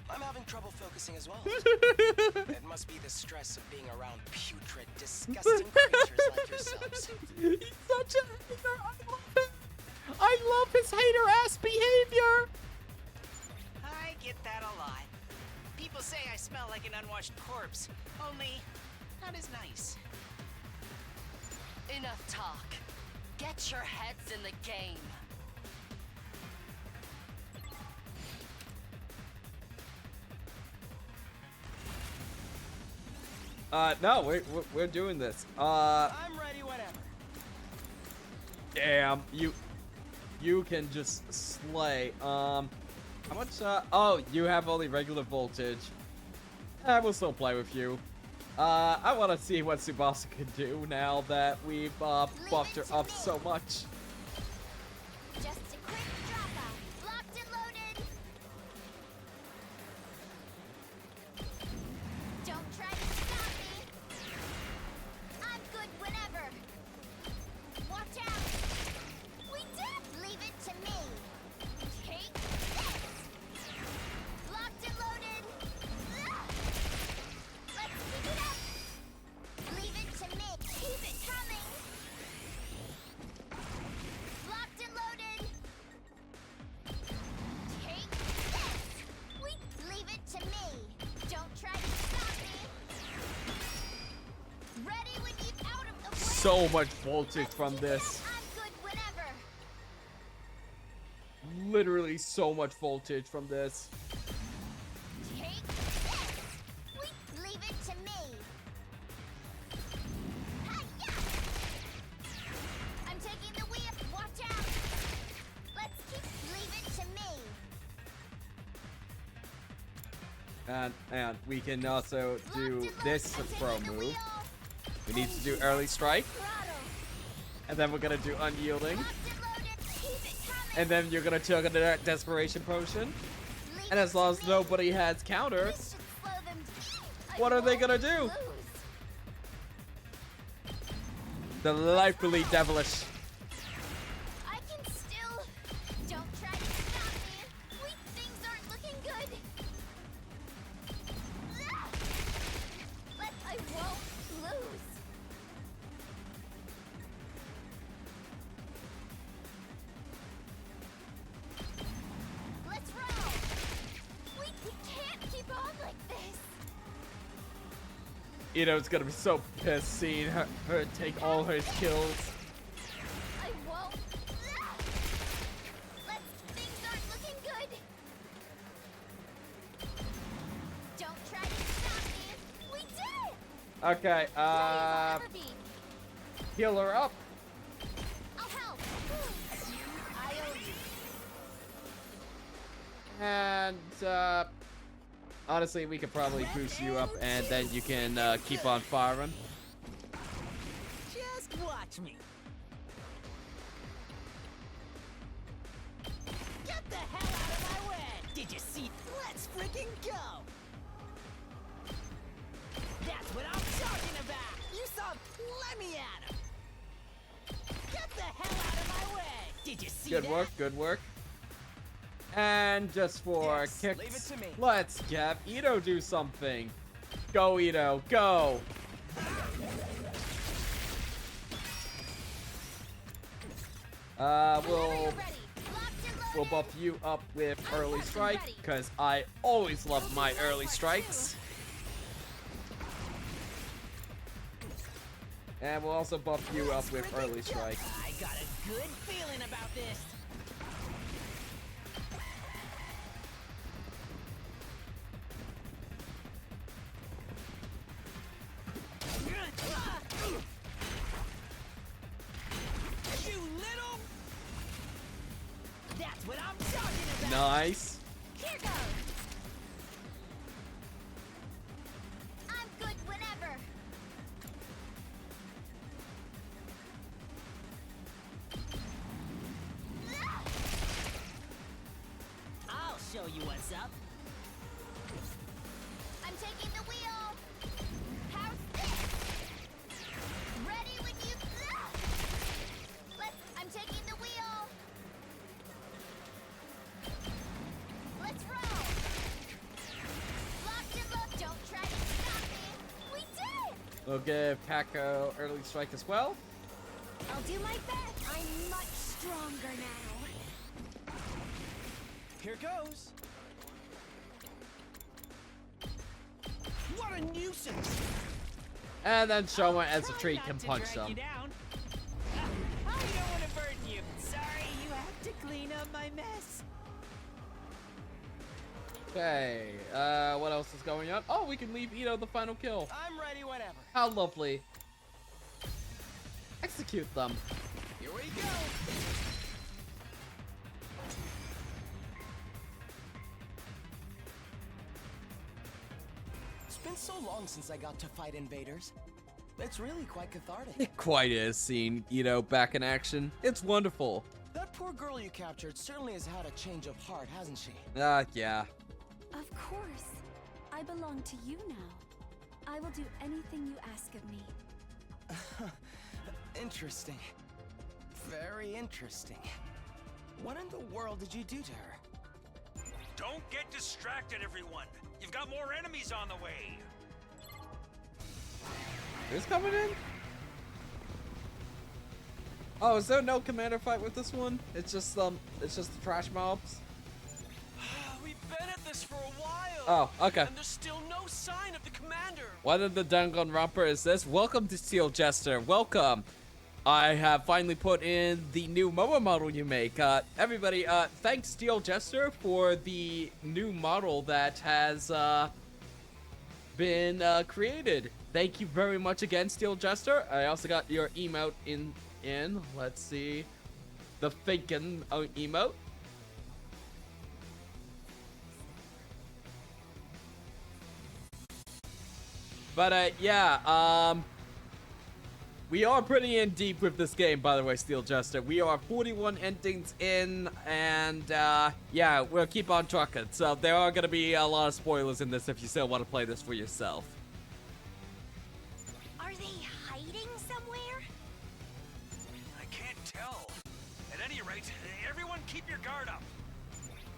I'm having trouble focusing as well. It must be the stress of being around putrid, disgusting creatures like yourselves. He's such a hater. I love him. I love his hater-ass behavior. I get that a lot. People say I smell like an unwashed corpse, only not as nice. Enough talk. Get your heads in the game. No, we're doing this. I'm ready whenever. Damn, you can just slay. How much, oh, you have only regular voltage. We'll still play with you. I want to see what Tsubasa can do now that we've, buffed her up so much. Just a quick drop-out. Locked and loaded. Don't try to stop me. I'm good whenever. Watch out. We did. Leave it to me. Take this. Locked and loaded. Let's keep it up. Leave it to me. Keep it coming. Locked and loaded. Take this. Leave it to me. Don't try to stop me. Ready when you out of the way. So much voltage from this. I'm good whenever. Literally so much voltage from this. Take this. Leave it to me. Hi-ya! I'm taking the wheel. Watch out. Leave it to me. And we can also do Locked and this loaded. I'm pro taking the move. wheel. We need to do early strike, Throttle. and then we're gonna do unyielding, Locked and loaded. Keep it coming. and then you're gonna chug into that desperation potion. Leave And it as long to as me. nobody has counter, This should slow them down. I what are they won't gonna do? lose. Delightfully devilish. I can still. Don't try to stop me. Things aren't looking good. Ah! I won't lose. Let's roll. We can't keep on like this. Ito's gonna be so pissed seeing her take all her kills. I won't. Ah! Things aren't looking good. Don't try to stop me. We did it. Okay, Where will ever be. heal her up. I'll help. I owe you. And, honestly, we could probably boost you up, and then you can, keep on firing. Just watch me. Did you see? Let's freaking go! That's what I'm talking about! You saw? Let me at him! Get the hell out of my way! Did you see Good that? work, good work. And just for Yes, leave kicks, it to me. let's have Ito do something. Go, Ito, go! We'll buff you up with early strike, because I always love my early strikes. And we'll also buff you up with early strike. I got a good feeling about this. You little. That's what I'm talking about. Nice. Here goes. I'm good whenever. I'll show you what's up. I'm taking the wheel. How's this? Ready when you. I'm taking the wheel. Let's roll. Locked and locked. Don't try to stop me. We did. We'll give Paco early strike as well. I'll do my best. I'm much stronger now. Here goes. What a nuisance! And then Shoma as a Try treat not can to punch drag them. you down. I don't want to burden you. Sorry, you have to clean up my mess. Okay, what else is going on? Oh, we can leave Ito the final kill. I'm ready whenever. How lovely. Execute them. Here we go. It's been so long since I got to fight invaders. It's really quite cathartic. It quite is seeing Ito back in action. It's wonderful. That poor girl you captured certainly has had a change of heart, hasn't she? Yeah. Of course. I belong to you now. I will do anything you ask of me. Interesting. Very interesting. What in the world did you do to her? Don't get distracted, everyone. You've got more enemies on the way. Who's coming in? Oh, is there no commander fight with this one? It's just the trash mobs. We've been at this for a while. Oh, okay. And there's still no sign of the commander. What in the Dangon romper is this? Welcome to Steel Jester. Welcome. I have finally put in the new MOA model you make. Everybody, thanks Steel Jester for the new model that has been created. Thank you very much again, Steel Jester. I also got your emote in. Let's see. The Faken emote. But, yeah, we are pretty in deep with this game, by the way, Steel Jester. We are 41 endings in, and, yeah, we'll keep on trucking. So there are going to be a lot of spoilers in this if you still want to play this for yourself. Are they hiding somewhere? I can't tell. At any rate, everyone keep your guard up.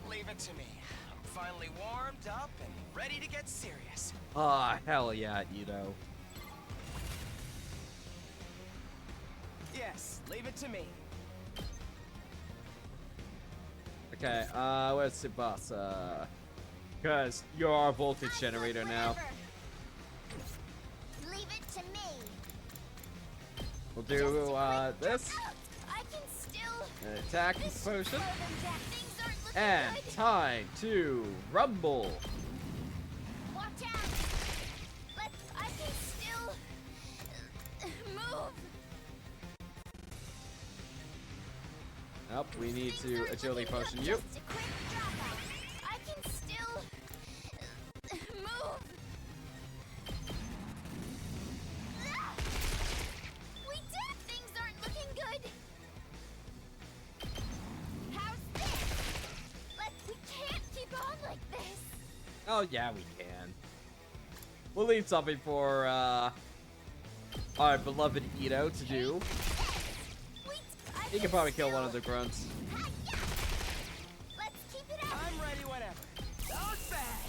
Leave it to me. I'm finally warmed up and ready to get serious. Ah, hell yeah, Ito. Yes, leave it to me. Okay, where's Tsubasa? Because you're our voltage generator now. Leave it to me. We'll do, this. I can still. An attack This potion. Things aren't looking And good. time to rumble. Watch out. I can still move. Nope, we need Things to aren't agility looking potion good. you. Just a quick drop-oде. I can still move. We did. Things aren't looking good. How's this? We can't keep on Oh, yeah, we can. We'll leave something for, our beloved Ito to do. He can probably kill one of the grunts. Let's keep it up. I'm ready whenever. Don't bag.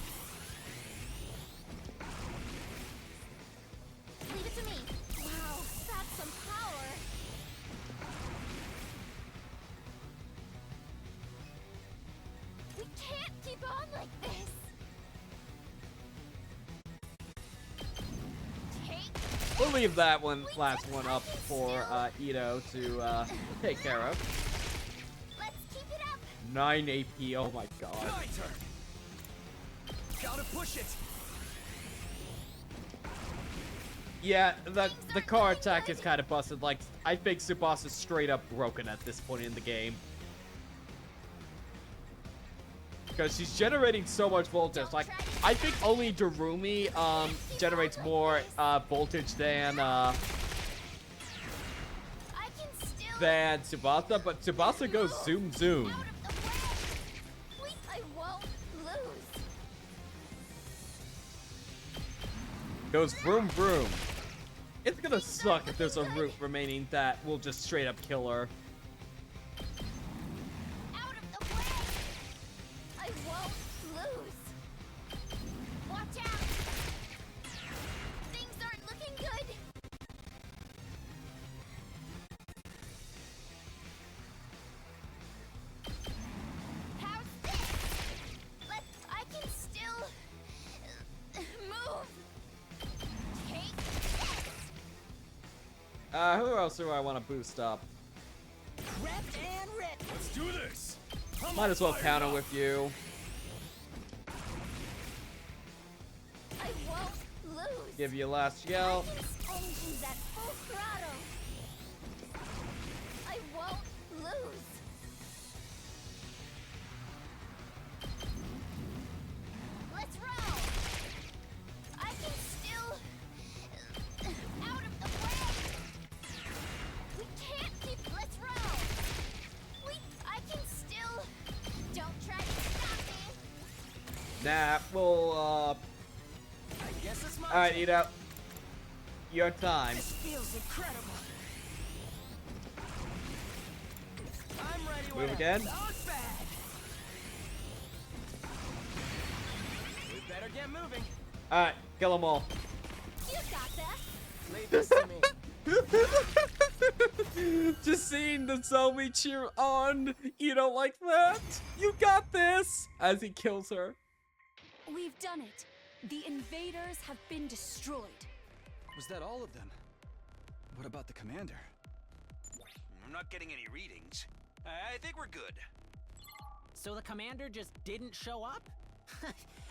Leave it to me. Wow, that's some power. We can't keep on like this. Take. We'll leave that last one up for Ito to take care of. Let's keep it up. 9 AP. Oh my god. My turn. Gotta push it. Yeah, the car attack is kind of busted. Like, I think Tsubasa is straight up broken at this point in the game. Because she's generating so much voltage. Like, I think only Darumi generates more voltage than Tsubasa, but Tsubasa goes zoom zoom. Out of the way. Wait, I won't lose. Goes vroom vroom. It's gonna suck if there's a route remaining that will just straight up kill her. Out of the way. I won't lose. Watch out. Things aren't looking good. How's this? I can still move. Take this. Who else do I want to boost up? Prepped and ready. Let's do this. Might as well counter with you. I won't lose. Give you a last yell. Engines at full throttle. I won't lose. Let's roll. I can still out of the way. We can't keep. Let's roll. I can still. Don't try to stop me. Nah, we'll I guess it's my Alright, turn. Ito. Your time. This feels incredible. I'm ready Move whenever. again. Don't bag. We better get moving. Alright, kill them all. You got that. Leave this to me. Just seeing the zombie cheer on, Ito like that. You got this! As he kills her. We've done it. The invaders have been destroyed. Was that all of them? What about the commander? I'm not getting any readings. I think we're good. So the commander just didn't show up?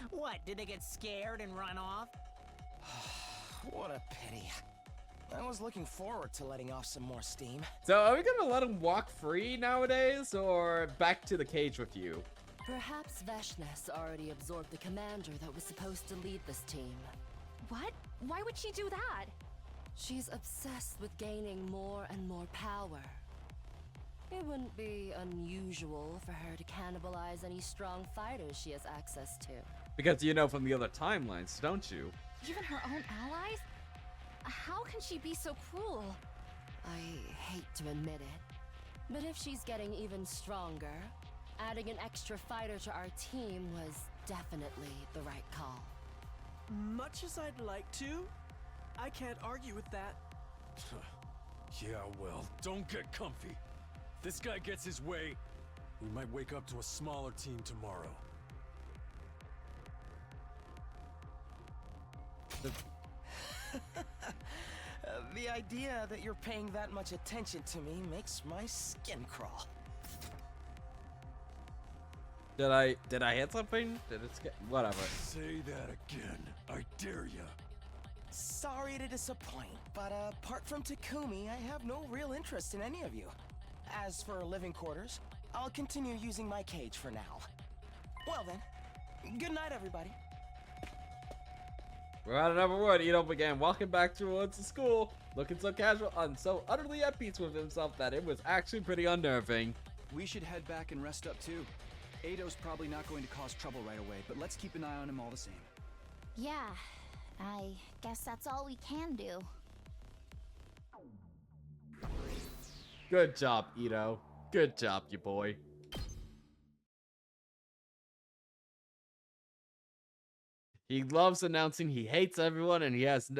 What, did they get scared and run off? What a pity. I was looking forward to letting off some more steam. So are we gonna let him walk free nowadays, or back to the cage with you? Perhaps Veshness already absorbed the commander that was supposed to lead this team. What? Why would she do that? She's obsessed with gaining more and more power. It wouldn't be unusual for her to cannibalize any strong fighters she has access to. Because you know from the other timelines, don't you? Even her own allies? How can she be so cruel? I hate to admit it, but if she's getting even stronger, adding an extra fighter to our team was definitely the right call. Much as I'd like to, I can't argue with that. Yeah, well, don't get comfy. If this guy gets his way, we might wake up to a smaller team tomorrow. The idea that you're paying that much attention to me makes my skin crawl. Did I hit something? Did it skip? Whatever. Say that again. I dare ya. Sorry to disappoint, but apart from Takumi, I have no real interest in any of you. As for living quarters, I'll continue using my cage for now. Well then, good night everybody. We're out of number one. Ito began walking back towards the school, looking so casual and so utterly at peace with himself that it was actually pretty unnerving. We should head back and rest up too. Eido's probably not going to cause trouble right away, but let's keep an eye on him all the same. Yeah, I guess that's all we can do. Good job, Ito. Good job, you boy. He loves announcing he hates everyone, and he has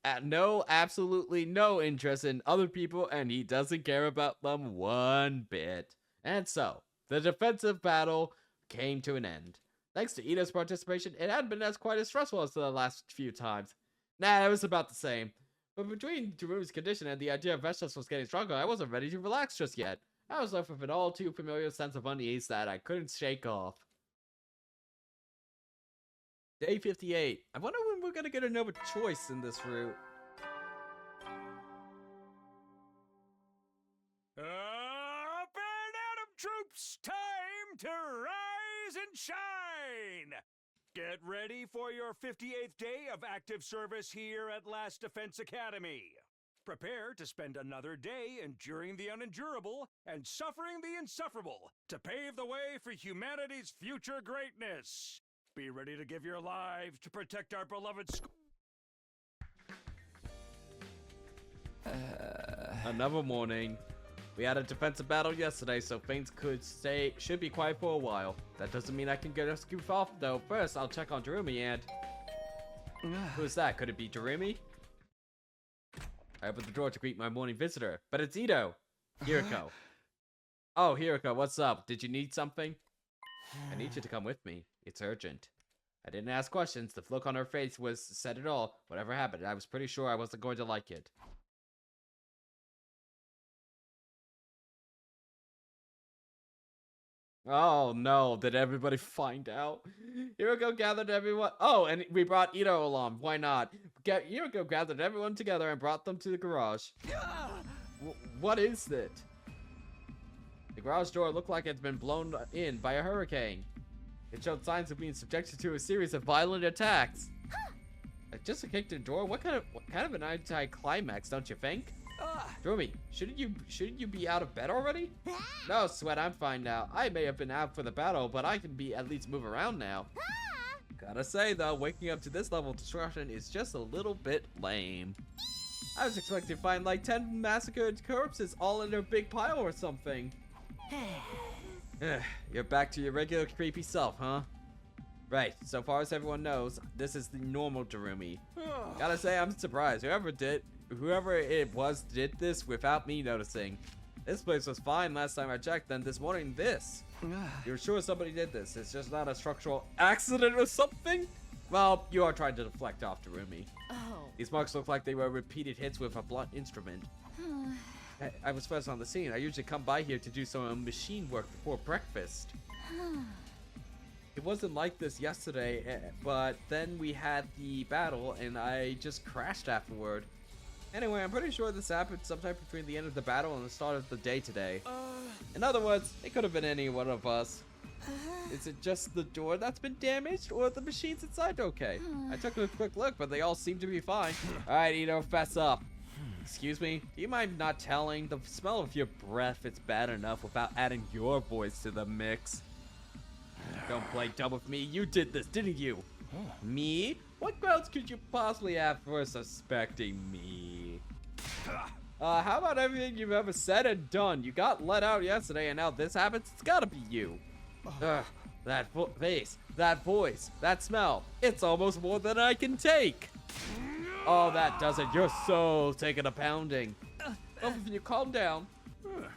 absolutely no interest in other people, and he doesn't care about them one bit. And so, the defensive battle came to an end. Thanks to Ito's participation, it hadn't been quite as stressful as the last few times. Nah, it was about the same. But between Darumi's condition and the idea of Vestas was getting stronger, I wasn't ready to relax just yet. I was left with an all too familiar sense of unease that I couldn't shake off. Day 58. I wonder when we're gonna get another choice in this route. Up and at 'em, troops! Time to rise and shine! Get ready for your 58th day of active service here at Last Defense Academy. Prepare to spend another day enduring the unendurable and suffering the insufferable to pave the way for humanity's future greatness. Be ready to give your lives to protect our beloved school. Another morning. We had a defensive battle yesterday, so things should be quiet for a while. That doesn't mean I can just goof off, though. First, I'll check on Darumi and... Who's that? Could it be Darumi? I opened the door to greet my morning visitor, but it's Ito. Hiriko. Oh, Hiriko, what's up? Did you need something? I need you to come with me. It's urgent. I didn't ask questions. The look on her face said it all. Whatever happened, I was pretty sure I wasn't going to like it. Oh no, did everybody find out? Hiriko gathered everyone. Oh, and we brought Ito along. Why not? Hiriko gathered everyone together and brought them to the garage. What is it? The garage door looked like it's been blown in by a hurricane. It showed signs of being subjected to a series of violent attacks. Just a kicked in door? What kind of an anti-climax, don't you think? Darumi, shouldn't you be out of bed already? No, Sweat, I'm fine now. I may have been out for the battle, but I can at least move around now. Gotta say though, waking up to this level of destruction is just a little bit lame. I was expecting to find like 10 massacred corpses all in a big pile or something. You're back to your regular creepy self, huh? Right, so far as everyone knows, this is the normal Darumi. Gotta say, I'm surprised. Whoever it was did this without me noticing. This place was fine last time I checked, then this morning this. You're sure somebody did this? It's just not a structural accident or something? Well, you are trying to deflect off Darumi. Oh. These marks look like they were repeated hits with a blunt instrument. I was first on the scene. I usually come by here to do some machine work before breakfast. It wasn't like this yesterday, but then we had the battle and I just crashed afterward. Anyway, I'm pretty sure this happened sometime between the end of the battle and the start of the day today. In other words, it could have been any one of us. Is it just the door that's been damaged, or the machines inside okay? I took a quick look, but they all seem to be fine. Alright, Ito, fess up. Excuse me? Do you mind not telling? The smell of your breath is bad enough without adding your voice to the mix. Don't play dumb with me. You did this, didn't you? Me? What grounds could you possibly have for suspecting me? How about everything you've ever said and done? You got let out yesterday and now this happens? It's gotta be you. That face, that voice, that smell. It's almost more than I can take. Oh, that does it. You're so taking a pounding. Both of you calm down.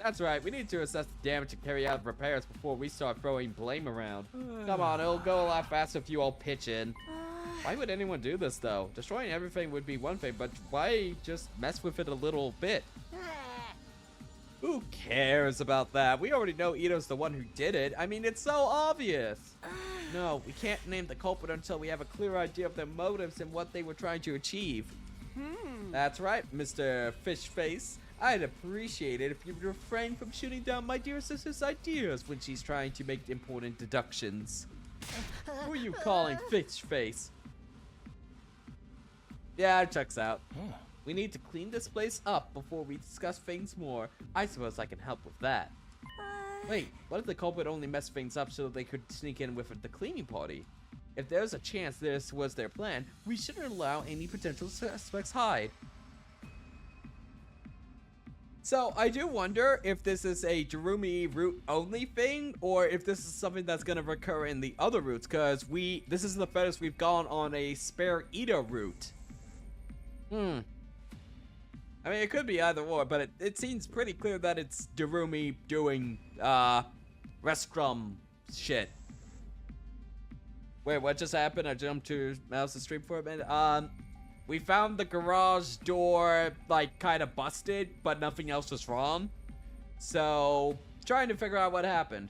That's right. We need to assess the damage and carry out repairs before we start throwing blame around. Come on, it'll go a lot faster if you all pitch in. Why would anyone do this, though? Destroying everything would be one thing, but why just mess with it a little bit? Who cares about that? We already know Ito's the one who did it. I mean, it's so obvious. No, we can't name the culprit until we have a clear idea of their motives and what they were trying to achieve. That's right, Mr. Fishface. I'd appreciate it if you would refrain from shooting down my dear sister's ideas when she's trying to make important deductions. Who are you calling Fishface? Yeah, it checks out. We need to clean this place up before we discuss things more. I suppose I can help with that. Wait, what if the culprit only messed things up so they could sneak in with the cleaning party? If there's a chance this was their plan, we shouldn't allow any potential suspects hide. So, I do wonder if this is a Jerumi route only thing, or if this is something that's gonna recur in the other routes, because this is the furthest we've gone on a spare Ida route. I mean, it could be either or, but it seems pretty clear that it's Jerumi doing, Restrum shit. Wait, what just happened? I jumped to Mouse's stream for a minute. We found the garage door, like, kind of busted, but nothing else was wrong. So, trying to figure out what happened.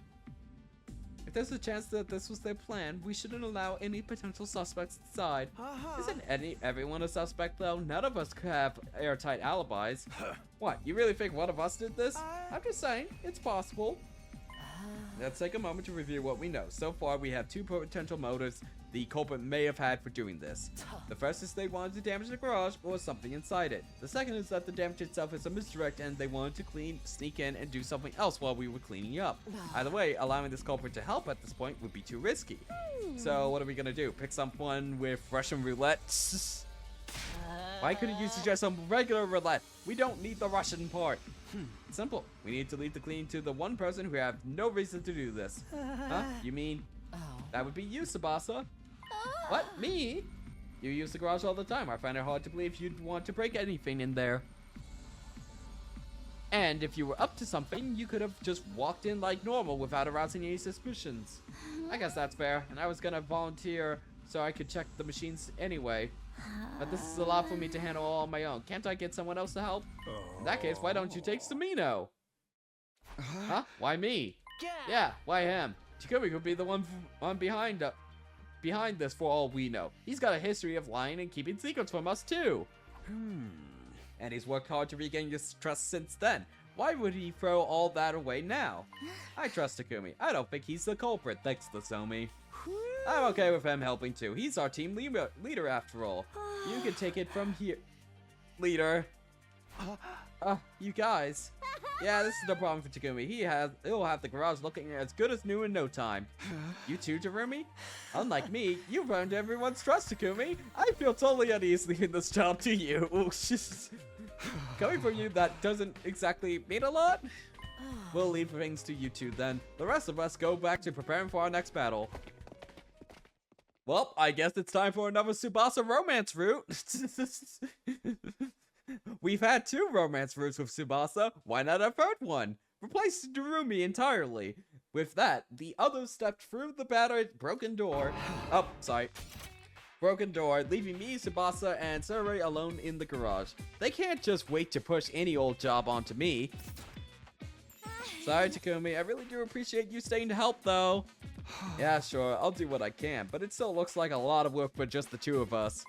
If there's a chance that this was their plan, we shouldn't allow any potential suspects inside. Isn't everyone a suspect, though? None of us have airtight alibis. What, you really think one of us did this? I'm just saying, it's possible. Let's take a moment to review what we know. So far, we have two potential motives the culprit may have had for doing this. The first is they wanted to damage the garage or something inside it. The second is that the damage itself is a misdirect and they wanted to sneak in and do something else while we were cleaning up. Either way, allowing this culprit to help at this point would be too risky. So what are we gonna do? Pick someone with Russian roulette? Why couldn't you suggest some regular roulette? We don't need the Russian part. Simple. We need to leave the cleaning to the one person who have no reason to do this. Huh? You mean? That would be you, Tsubasa. What? Me? You use the garage all the time. I find it hard to believe you'd want to break anything in there. And if you were up to something, you could have just walked in like normal without arousing any suspicions. I guess that's fair. And I was gonna volunteer so I could check the machines anyway. But this is a lot for me to handle all on my own. Can't I get someone else to help? In that case, why don't you take Samino? Huh? Why me? Yeah, why him? Takumi could be the one behind this for all we know. He's got a history of lying and keeping secrets from us too. And he's worked hard to regain your trust since then. Why would he throw all that away now? I trust Takumi. I don't think he's the culprit, thanks to Somi. I'm okay with him helping too. He's our team leader after all. You can take it from here. Leader. You guys. Yeah, this is the problem for Takumi. He'll have the garage looking as good as new in no time. You too, Jerumi? Unlike me, you've earned everyone's trust, Takumi. I feel totally uneasy leaving this job to you. Coming from you, that doesn't exactly mean a lot. We'll leave things to you two then. The rest of us go back to preparing for our next battle. Well, I guess it's time for another Tsubasa romance route. We've had 2 romance routes with Tsubasa. Why not a third one? Replace Jerumi entirely. With that, the others stepped through the battered broken door. Broken door, leaving me, Tsubasa, and Sarai alone in the garage. They can't just wait to push any old job onto me. Sorry, Takumi. I really do appreciate you staying to help, though. Yeah, sure. I'll do what I can, but it still looks like a lot of work for just the 2 of us.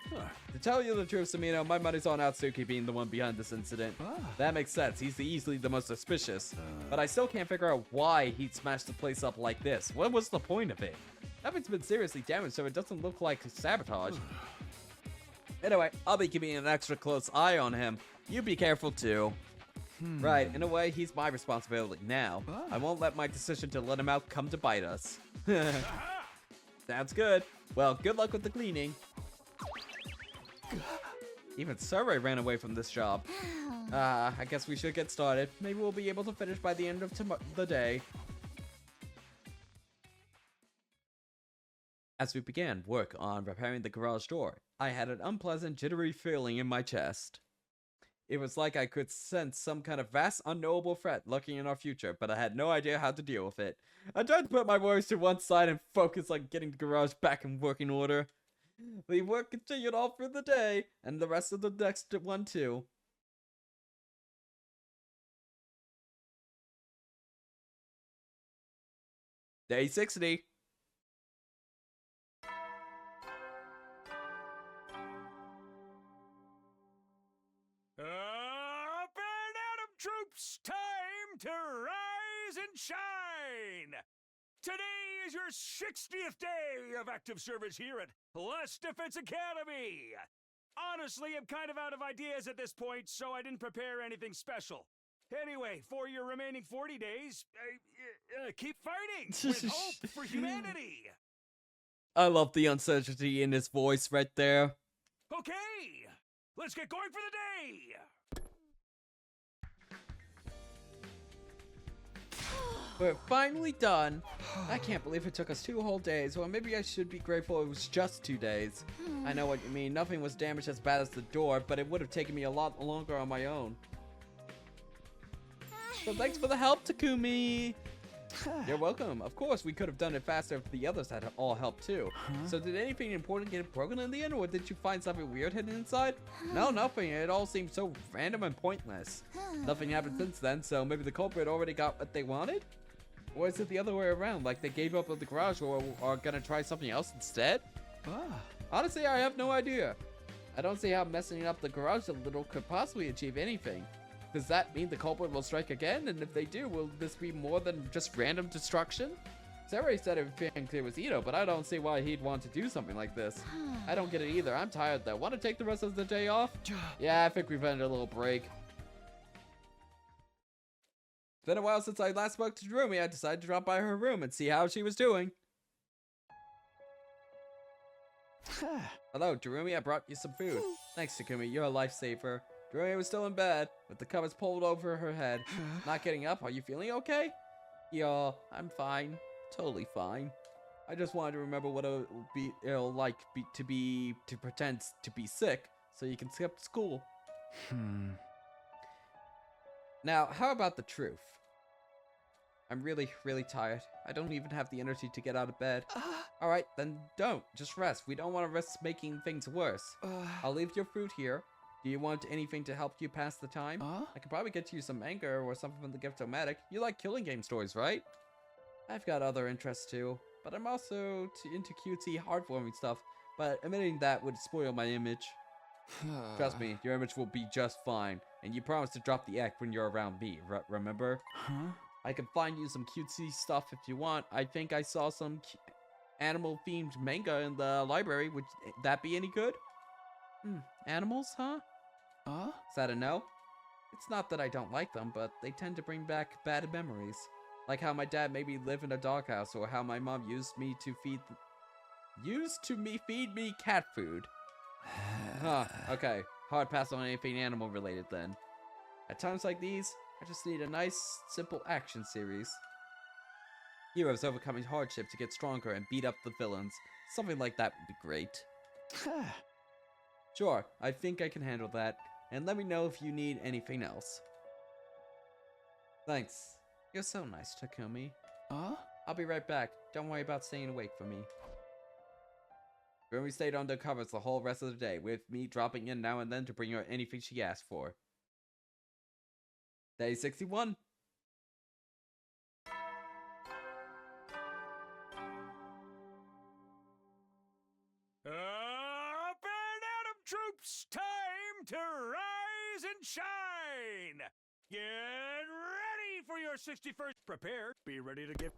To tell you the truth, Samino, my money's on Atsuki being the one behind this incident. That makes sense. He's easily the most suspicious. But I still can't figure out why he'd smash the place up like this. What was the point of it? Nothing's been seriously damaged, so it doesn't look like sabotage. Anyway, I'll be keeping an extra close eye on him. You be careful, too. Right, in a way, he's my responsibility now. I won't let my decision to let him out come to bite us. Sounds good. Well, good luck with the cleaning. Even Sarai ran away from this job. I guess we should get started. Maybe we'll be able to finish by the end of the day. As we began work on repairing the garage door, I had an unpleasant, jittery feeling in my chest. It was like I could sense some kind of vast, unknowable threat lurking in our future, but I had no idea how to deal with it. I tried to put my worries to one side and focus on getting the garage back in working order. The work continued all through the day, and the rest of the next one too. Day 60. Up and at 'em, troops! Time to rise and shine! Today is your 60th day of active service here at Last Defense Academy! Honestly, I'm kind of out of ideas at this point, so I didn't prepare anything special. Anyway, for your remaining 40 days, keep fighting with hope for humanity. I love the uncertainty in his voice right there. Okay, let's get going for the day. We're finally done. I can't believe it took us 2 whole days. Well, maybe I should be grateful it was just 2 days. I know what you mean. Nothing was damaged as bad as the door, but it would have taken me a lot longer on my own. So thanks for the help, Takumi. You're welcome. Of course, we could have done it faster if the others had all helped too. So did anything important get broken in the end, or did you find something weird hidden inside? No, nothing. It all seemed so random and pointless. Nothing happened since then, so maybe the culprit already got what they wanted? Or is it the other way around, like they gave up on the garage or are gonna try something else instead? Honestly, I have no idea. I don't see how messing up the garage a little could possibly achieve anything. Does that mean the culprit will strike again? And if they do, will this be more than just random destruction? Sarah said everything clear was Ito, but I don't see why he'd want to do something like this. I don't get it either. I'm tired though. Want to take the rest of the day off? Yeah, I think we've earned a little break. It's been a while since I last spoke to Jerumi. I decided to drop by her room and see how she was doing. Hello, Jerumi. I brought you some food. Thanks, Takumi. You're a lifesaver. Jerumi was still in bed, with the covers pulled over her head. Not getting up. Are you feeling okay? Yeah, I'm fine. Totally fine. I just wanted to remember what it'll like to pretend to be sick, so you can skip school. Now, how about the truth? I'm really, really tired. I don't even have the energy to get out of bed. Alright, then don't. Just rest. We don't want to risk making things worse. I'll leave your food here. Do you want anything to help you pass the time? I could probably get you some manga or something from the Gift-O-Matic. You like killing game stories, right? I've got other interests too, but I'm also into cutesy, heartwarming stuff, but admitting that would spoil my image. Trust me, your image will be just fine, and you promised to drop the act when you're around me, remember? I can find you some cutesy stuff if you want. I think I saw some animal-themed manga in the library. Would that be any good? Animals, huh? Is that a no? It's not that I don't like them, but they tend to bring back bad memories. Like how my dad made me live in a doghouse, or how my mom used to feed me cat food. Okay. Hard pass on anything animal related then. At times like these, I just need a nice, simple action series. Heroes overcoming hardship to get stronger and beat up the villains. Something like that would be great. Sure, I think I can handle that. And let me know if you need anything else. Thanks. You're so nice, Takumi. I'll be right back. Don't worry about staying awake for me. Jerumi stayed under covers the whole rest of the day, with me dropping in now and then to bring her anything she asked for. Day 61. Up and Atom troops, time to rise and shine. Get ready for your 61st. Prepare. Be ready to give.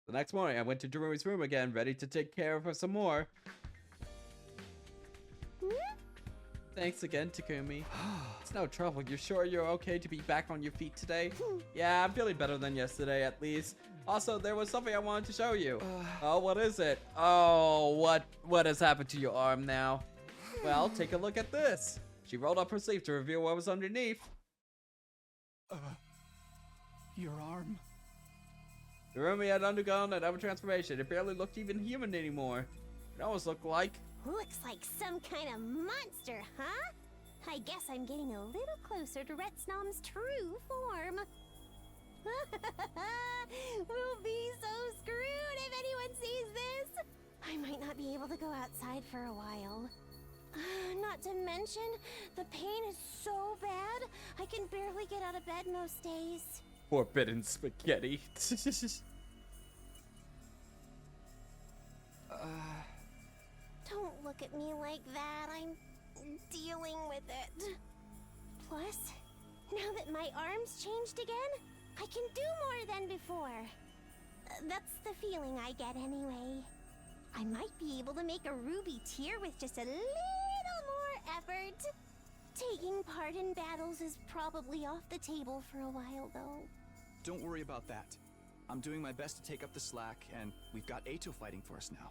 The next morning, I went to Jerumi's room again, ready to take care of her some more. Thanks again, Takumi. It's no trouble. You're sure you're okay to be back on your feet today? Yeah, I'm feeling better than yesterday, at least. Also, there was something I wanted to show you. Oh, what is it? Oh, what has happened to your arm now? Well, take a look at this. She rolled up her sleeve to reveal what was underneath. Your arm. Jerumi had undergone another transformation. It barely looked even human anymore. It almost looked like... Looks like some kind of monster, huh? I guess I'm getting a little closer to Retsnom's true form. We'll be so screwed if anyone sees this. I might not be able to go outside for a while. Not to mention, the pain is so bad, I can barely get out of bed most days. Forbidden spaghetti. Don't look at me like that. I'm dealing with it. Plus, now that my arm's changed again, I can do more than before. That's the feeling I get anyway. I might be able to make a ruby tear with just a little more effort. Taking part in battles is probably off the table for a while, though. Don't worry about that. I'm doing my best to take up the slack, and we've got Ato fighting for us now.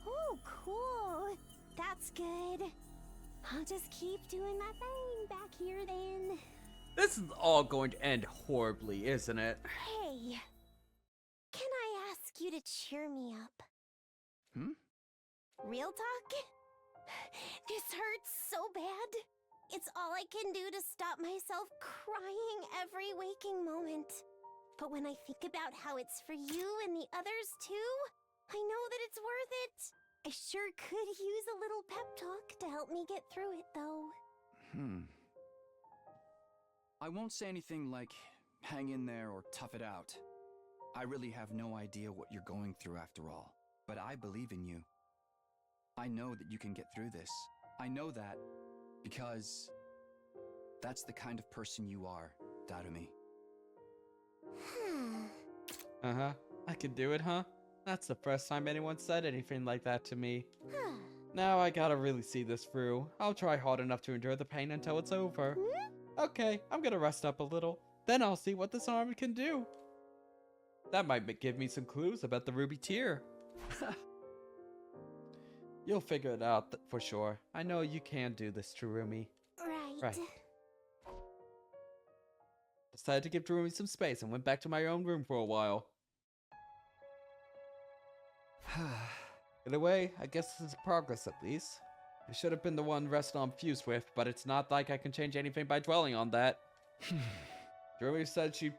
Oh, cool. That's good. I'll just keep doing my thing back here then. This is all going to end horribly, isn't it? Hey, can I ask you to cheer me up? Real talk? This hurts so bad. It's all I can do to stop myself crying every waking moment. But when I think about how it's for you and the others too, I know that it's worth it. I sure could use a little pep talk to help me get through it, though. I won't say anything like, hang in there or tough it out. I really have no idea what you're going through after all, but I believe in you. I know that you can get through this. I know that because that's the kind of person you are, Darumi. Uh-huh. I can do it, huh? That's the first time anyone said anything like that to me. Now I gotta really see this through. I'll try hard enough to endure the pain until it's over. Okay, I'm gonna rest up a little. Then I'll see what this arm can do. That might give me some clues about the ruby tear. You'll figure it out for sure. I know you can do this, Terumi. Right. Decided to give Terumi some space and went back to my own room for a while. In a way, I guess this is progress at least. I should have been the one resting on Fuse with, but it's not like I can change anything by dwelling on that. Terumi said she'd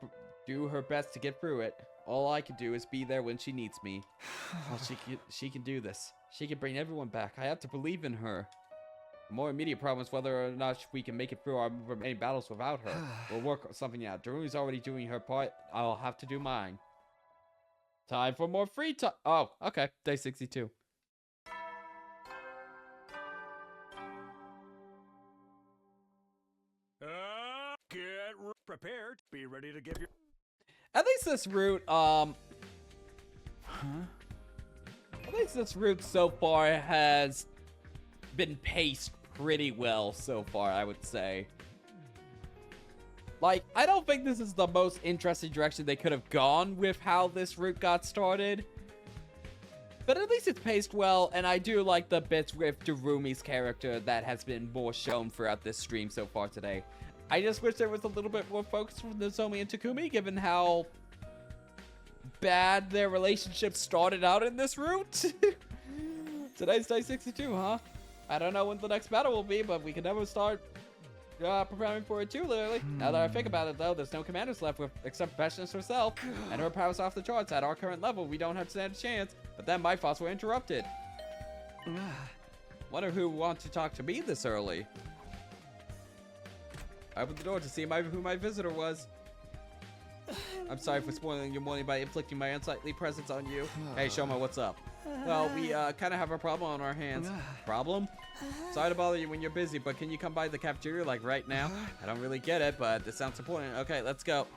do her best to get through it. All I can do is be there when she needs me. Well, she can do this. She can bring everyone back. I have to believe in her. The more immediate problem is whether or not we can make it through our remaining battles without her. We'll work something out. Darumi's already doing her part. I'll have to do mine. Time for more free time. Oh, okay. Day 62. Get prepared. Be ready to give your... At least this route, at least this route so far has been paced pretty well so far, I would say. Like, I don't think this is the most interesting direction they could have gone with how this route got started. But at least it's paced well, and I do like the bits with Darumi's character that has been more shown throughout this stream so far today. I just wish there was a little bit more focus from Nozomi and Takumi, given how bad their relationship started out in this route. Today's day 62, huh? I don't know when the next battle will be, but we can never start preparing for it too early. Now that I think about it, though, there's no commanders left with except Passionist herself, and her power's off the charts. At our current level, we don't have to stand a chance. But then my thoughts were interrupted. Wonder who wants to talk to me this early. I opened the door to see who my visitor was. I'm sorry for spoiling your morning by inflicting my unsightly presence on you. Hey, Shoma, what's up? Well, we kind of have a problem on our hands. Problem? Sorry to bother you when you're busy, but can you come by the cafeteria like right now? I don't really get it, but this sounds important. Okay, let's go.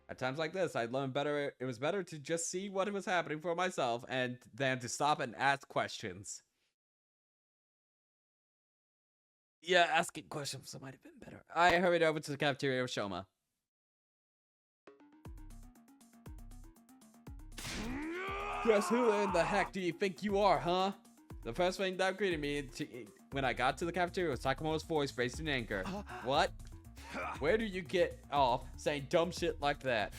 At times like this, I learned better. It was better to just see what was happening for myself and than to stop and ask questions. Yeah, asking questions might have been better. I hurried over to the cafeteria with Shoma. Just who in the heck do you think you are, huh? The first thing that greeted me when I got to the cafeteria was Takemoto's voice raised in anger. What? Where do you get off saying dumb shit like that?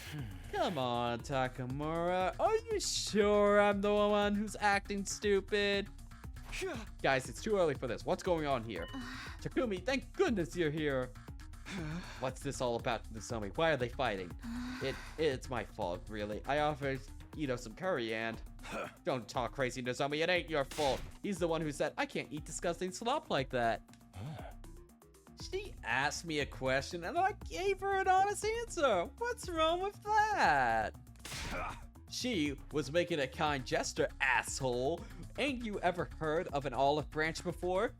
Come on, Takamura. Are you sure I'm the one who's acting stupid? Guys, it's too early for this. What's going on here? Takumi, thank goodness you're here. What's this all about, Nozomi? Why are they fighting? It's my fault, really. I offered Ito some curry and... Don't talk crazy, Nozomi. It ain't your fault. He's the one who said, I can't eat disgusting slop like that. She asked me a question and I gave her an honest answer. What's wrong with that? She was making a kind gesture, asshole. Ain't you ever heard of an olive branch before?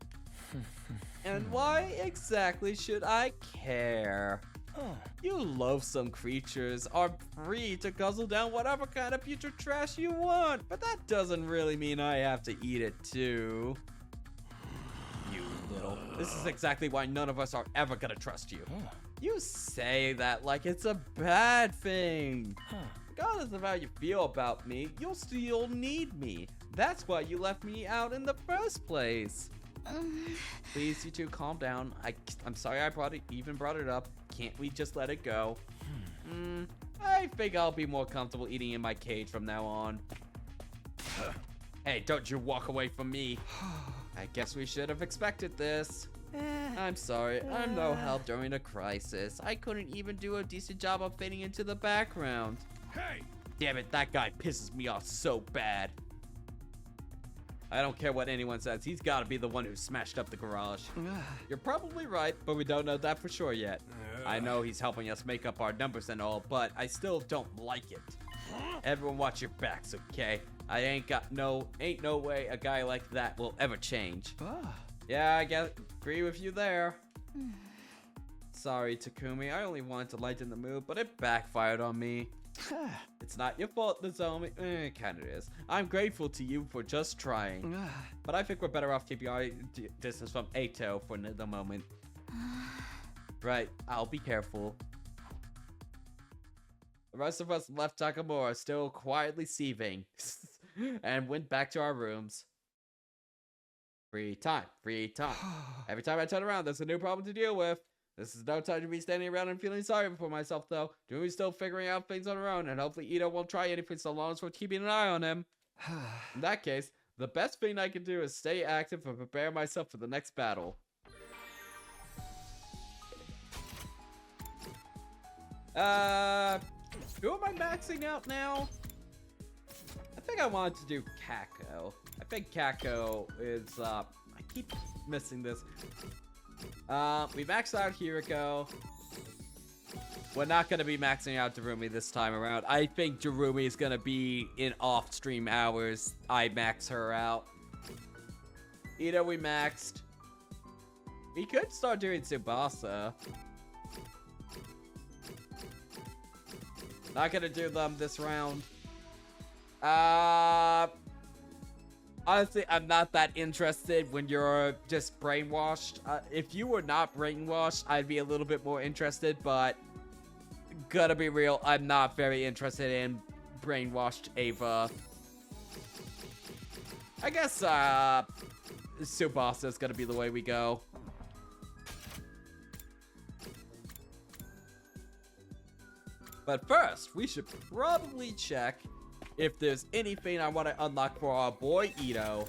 And why exactly should I care? You loathsome creatures are free to guzzle down whatever kind of putrid trash you want, but that doesn't really mean I have to eat it too. You little This is exactly why none of us are ever gonna trust you. You say that like it's a bad thing. Regardless of how you feel about me, you'll still need me. That's why you left me out in the first place. Please, you two, calm down. I'm sorry I even brought it up. Can't we just let it go? I think I'll be more comfortable eating in my cage from now on. Hey, don't you walk away from me. I guess we should have expected this. I'm sorry, I'm no help during a crisis. I couldn't even do a decent job of fading into the background. Hey! Damn it, that guy pisses me off so bad. I don't care what anyone says, he's gotta be the one who smashed up the garage. You're probably right, but we don't know that for sure yet. I know he's helping us make up our numbers and all, but I still don't like it. Everyone watch your backs, okay? I ain't no way a guy like that will ever change. Yeah, I agree with you there. Sorry, Takumi, I only wanted to lighten the mood, but it backfired on me. It's not your fault, Nozomi. Kinda is. I'm grateful to you for just trying. But I think we're better off keeping our distance from Ato for the moment. Right, I'll be careful. The rest of us left Takamura still quietly seething and went back to our rooms. Free time, free time. Every time I turn around, there's a new problem to deal with. This is no time to be standing around and feeling sorry for myself, though. Jumi's still figuring out things on her own, and hopefully Ito won't try anything so long as we're keeping an eye on him. In that case, the best thing I can do is stay active and prepare myself for the next battle. Who am I maxing out now? I think I wanted to do Kako. I think Kako is, I keep missing this. We maxed out Hiriko. We're not gonna be maxing out Darumi this time around. I think Darumi is gonna be in off-stream hours. I max her out. Ito we maxed. We could start doing Tsubasa. Not gonna do them this round. Honestly, I'm not that interested when you're just brainwashed. If you were not brainwashed, I'd be a little bit more interested, but gotta be real, I'm not very interested in brainwashed Ava. I guess, Tsubasa is gonna be the way we go. But first, we should probably check if there's anything I want to unlock for our boy Ito.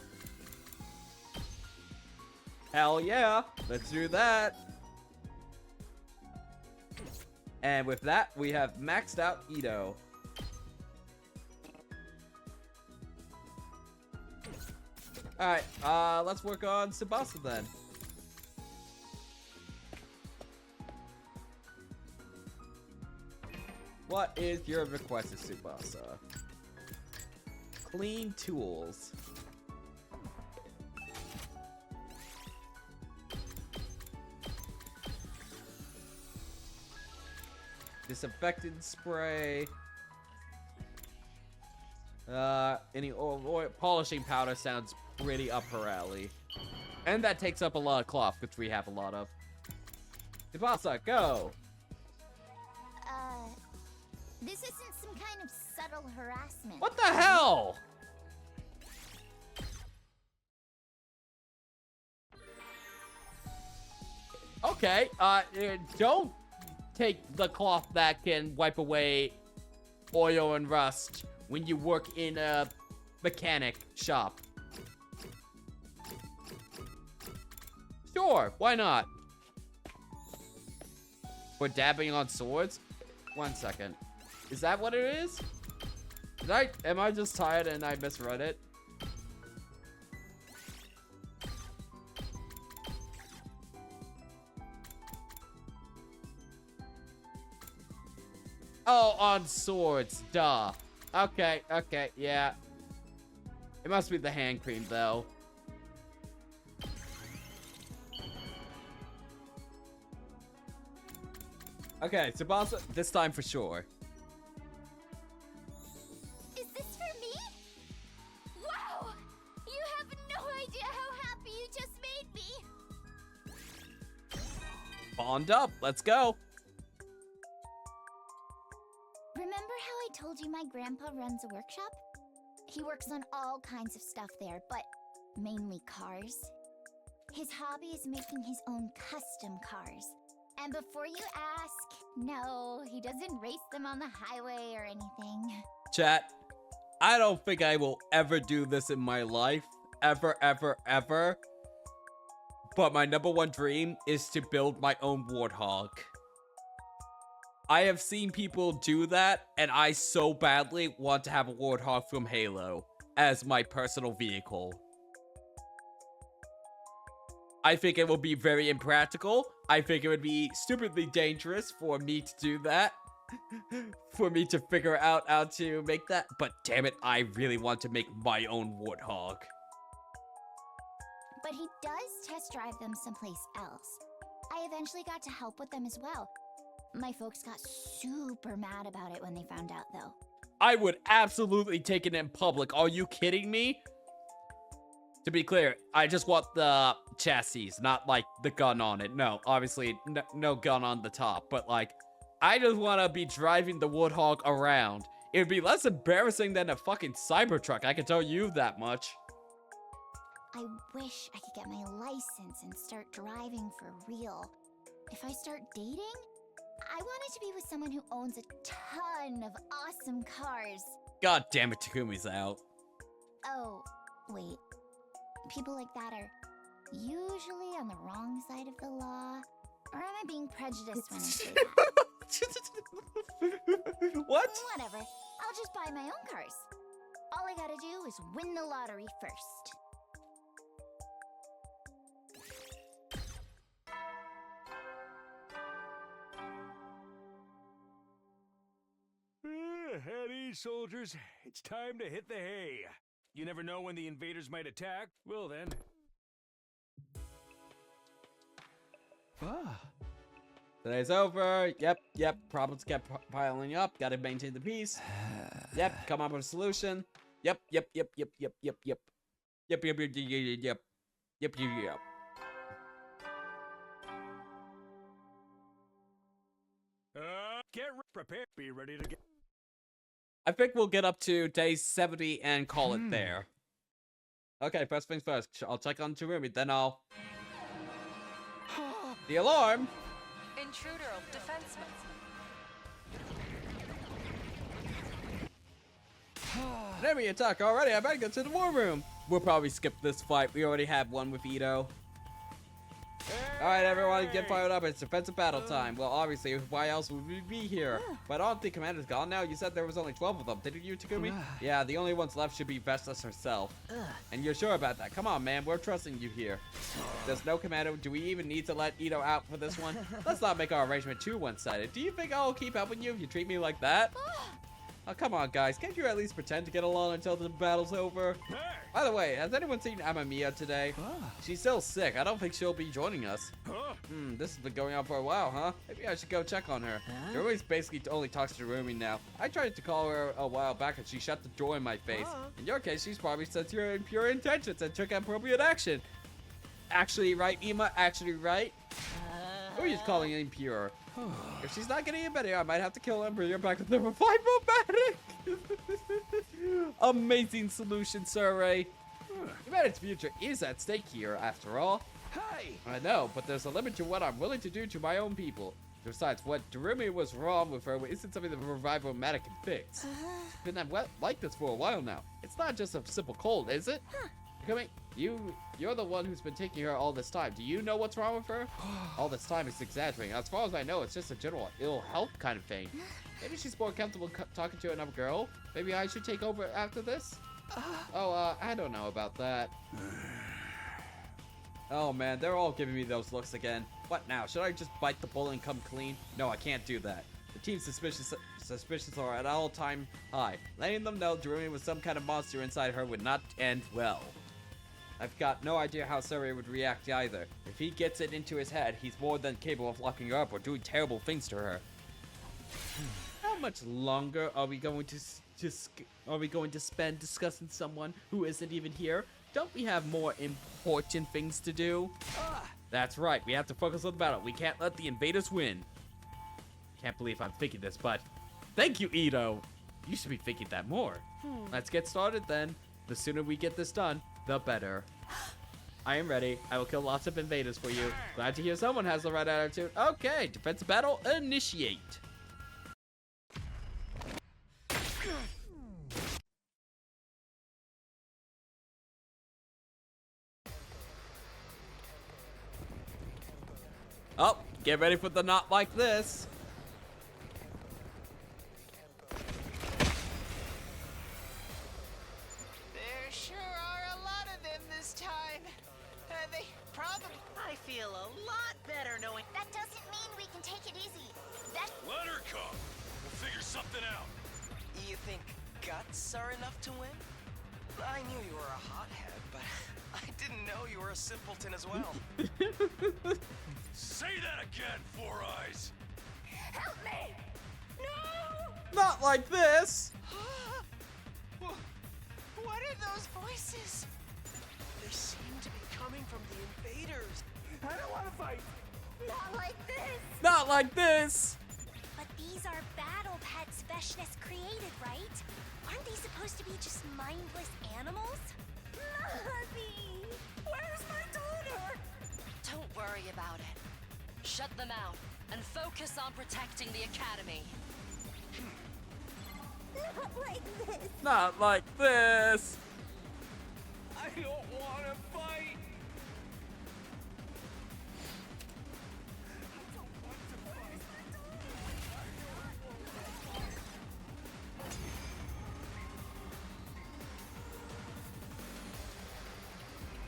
Hell yeah, let's do that. And with that, we have maxed out Ito. Alright, let's work on Tsubasa then. What is your request to Tsubasa? Clean tools. Disinfectant spray. Any oil polishing powder sounds pretty up her alley. And that takes up a lot of cloth, which we have a lot of. Tsubasa, go! This isn't some kind of subtle harassment. What the hell? Okay, don't take the cloth that can wipe away oil and rust when you work in a mechanic shop. Sure, why not? We're dabbing on swords? 1 second. Is that what it is? Am I just tired and I misread it? Oh, on swords, duh. Okay, yeah. It must be the hand cream, though. Okay, Tsubasa, this time for sure. Is this for me? Wow! You have no idea how happy you just made me! Bond up. Let's go. Remember how I told you my grandpa runs a workshop? He works on all kinds of stuff there, but mainly cars. His hobby is making his own custom cars. And before you ask, no, he doesn't race them on the highway or anything. Chat, I don't think I will ever do this in my life. Ever, ever, ever. But my #1 dream is to build my own Warthog. I have seen people do that, and I so badly want to have a Warthog from Halo as my personal vehicle. I think it will be very impractical. I think it would be stupidly dangerous for me to do that. For me to figure out how to make that. But damn it, I really want to make my own Warthog. But he does test drive them someplace else. I eventually got to help with them as well. My folks got super mad about it when they found out, though. I would absolutely take it in public. Are you kidding me? To be clear, I just want the chassis, not like the gun on it. No, obviously, no gun on the top. But like, I just want to be driving the Warthog around. It would be less embarrassing than a fucking Cybertruck, I can tell you that much. I wish I could get my license and start driving for real. If I start dating, I wanted to be with someone who owns a ton of awesome cars. God damn it, Takumi's out. Oh, wait. People like that are usually on the wrong side of the law. Or am I being prejudiced when I say that? What? Whatever. I'll just buy my own cars. All I gotta do is win the lottery first. At ease, soldiers. It's time to hit the hay. You never know when the invaders might attack. Well then. Today's over. Yep. Problems kept piling up. Gotta maintain the peace. Yep. Come up with a solution. Yep. Prepare. Be ready to get. I think we'll get up to day 70 and call it there. Okay, first things first. I'll check on Jeremy, then I'll... The alarm! Intruder defenseman. Enemy attack already, I better get to the war room. We'll probably skip this fight. We already had one with Ito. Alright, everyone, get fired up. It's defensive battle time. Well, obviously, why else would we be here? But I don't think Commander's gone now. You said there was only 12 of them, didn't you, Takumi? Yeah, the only ones left should be Vestas herself. And you're sure about that? Come on, man. We're trusting you here. There's no Commander. Do we even need to let Ito out for this one? Let's not make our arrangement too one-sided. Do you think I'll keep helping you if you treat me like that? Oh, come on, guys. Can't you at least pretend to get along until the battle's over? By the way, has anyone seen Amamiya today? She's still sick. I don't think she'll be joining us. This has been going on for a while, huh? Maybe I should go check on her. Jeremi's basically only talks to Rumi now. I tried to call her a while back and she shut the door in my face. In your case, she's probably sincere in pure intentions and took appropriate action. Actually right, Ima? Actually right? Who are you calling impure? If she's not getting it better, I might have to kill her and bring her back to the Revive-O-Matic! Amazing solution, Sir Ray. Humanity's future is at stake here, after all. Hey! I know, but there's a limit to what I'm willing to do to my own people. Besides, what Darumi was wrong with her isn't something the Revive-O-Matic can fix. Been like this for a while now. It's not just a simple cold, is it? Takumi, you're the one who's been taking her all this time. Do you know what's wrong with her? All this time is exaggerating. As far as I know, it's just a general ill health kind of thing. Maybe she's more comfortable talking to another girl. Maybe I should take over after this? I don't know about that. Oh man, they're all giving me those looks again. What now? Should I just bite the bullet and come clean? No, I can't do that. The team's suspicions are at all-time high. Letting them know Darumi was some kind of monster inside her would not end well. I've got no idea how Surrey would react either. If he gets it into his head, he's more than capable of locking her up or doing terrible things to her. How much longer are we going to spend discussing someone who isn't even here? Don't we have more important things to do? That's right, we have to focus on the battle. We can't let the invaders win. Can't believe I'm thinking this, but thank you, Ito. You should be thinking that more. Let's get started then. The sooner we get this done, the better. I am ready. I will kill lots of invaders for you. Glad to hear someone has the right attitude. Okay, defensive battle, initiate. Oh, get ready for the not like this. There sure are a lot of them this time. They probably... I feel a lot better knowing... That doesn't mean we can take it easy. That... Let her come. We'll figure something out. You think guts are enough to win? I knew you were a hothead, but I didn't know you were a simpleton as well. Say that again, Four Eyes. Help me! No! Not like this. What are those voices? They seem to be coming from the invaders. I don't want to fight. Not like this! Not like this. But these are battle pets Veshness created, right? Aren't they supposed to be just mindless animals? Mommy! Where's my daughter? Don't worry about it. Shut them out and focus on protecting the academy. Not like this! Not like this. I don't want to fight.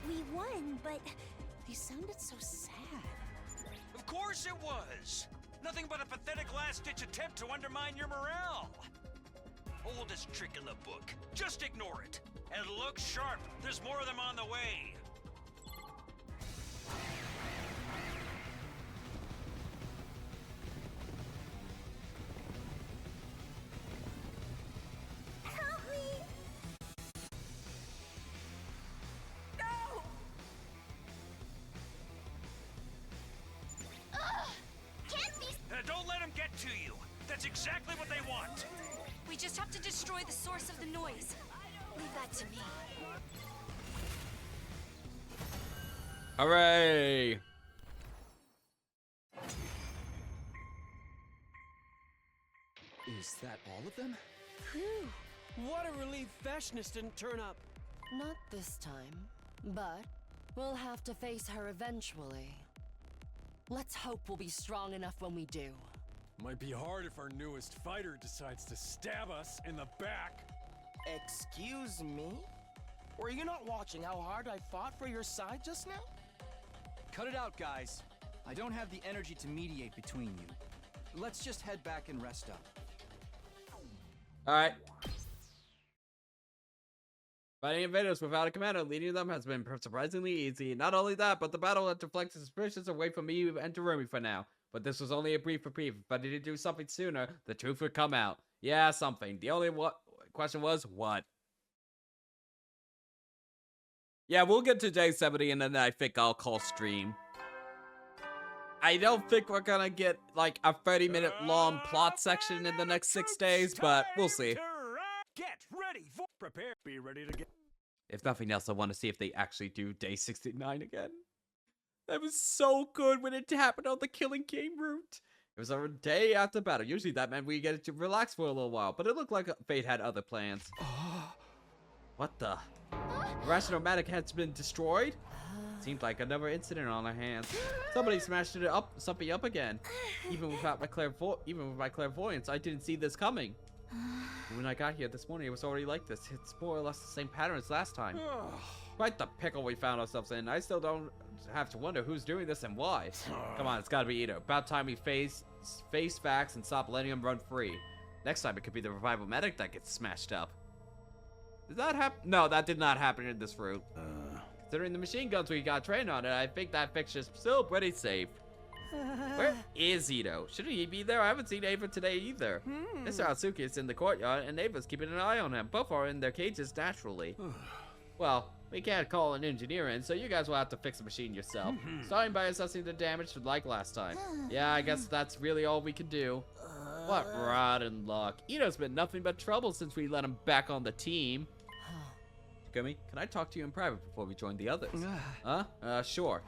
We won, but they sounded so sad. Of course it was. Nothing but a pathetic last-ditch attempt to undermine your morale. Oldest trick in the book. Just ignore it. And look sharp. There's more of them on the way. Help me! No! Can't be... Don't let them get to you. That's exactly what they want. We just have to destroy the source of the noise. Leave that to me. Hooray. Is that all of them? Phew! What a relief Veshness didn't turn up. Not this time, but we'll have to face her eventually. Let's hope we'll be strong enough when we do. Might be hard if our newest fighter decides to stab us in the back. Excuse me? Were you not watching how hard I fought for your side just now? Cut it out, guys. I don't have the energy to mediate between you. Let's just head back and rest up. All right. Fighting invaders without a commander leading them has been surprisingly easy. Not only that, but the battle had deflected suspicions away from me and Terumi for now. But this was only a brief reprieve. If I didn't do something sooner, the truth would come out. Yeah, something. The only question was, what? Yeah, we'll get to day 70 and then I think I'll call stream. I don't think we're gonna get like a 30-minute long plot section in the next 6 days, but we'll see. Get ready for prepare. Be ready to get. If nothing else, I want to see if they actually do day 69 again. That was so good when it happened on the Killing Game route. It was a day after battle. Usually that meant we get to relax for a little while, but it looked like Fate had other plans. What the? Rationomatic has been destroyed? Seemed like another incident on our hands. Somebody smashed something up again. Even with my clairvoyance, I didn't see this coming. When I got here this morning, it was already like this. It's more or less the same pattern as last time. Quite the pickle we found ourselves in. I still don't have to wonder who's doing this and why. Come on, it's gotta be Ito. About time we face facts and stop letting him run free. Next time it could be the revival medic that gets smashed up. Did that happen? No, that did not happen in this route. Considering the machine guns we got trained on it, I think that fixture's still pretty safe. Where is Ito? Shouldn't he be there? I haven't seen Ava today either. Mr. Atsuki is in the courtyard, and Ava's keeping an eye on him. Both are in their cages naturally. Well, We can't call an engineer in, so you guys will have to fix the machine yourself. Starting by assessing the damage like last time. Yeah, I guess that's really all we can do. What rotten luck. Ito's been nothing but trouble since we let him back on the team. Takumi, can I talk to you in private before we join the others? Sure.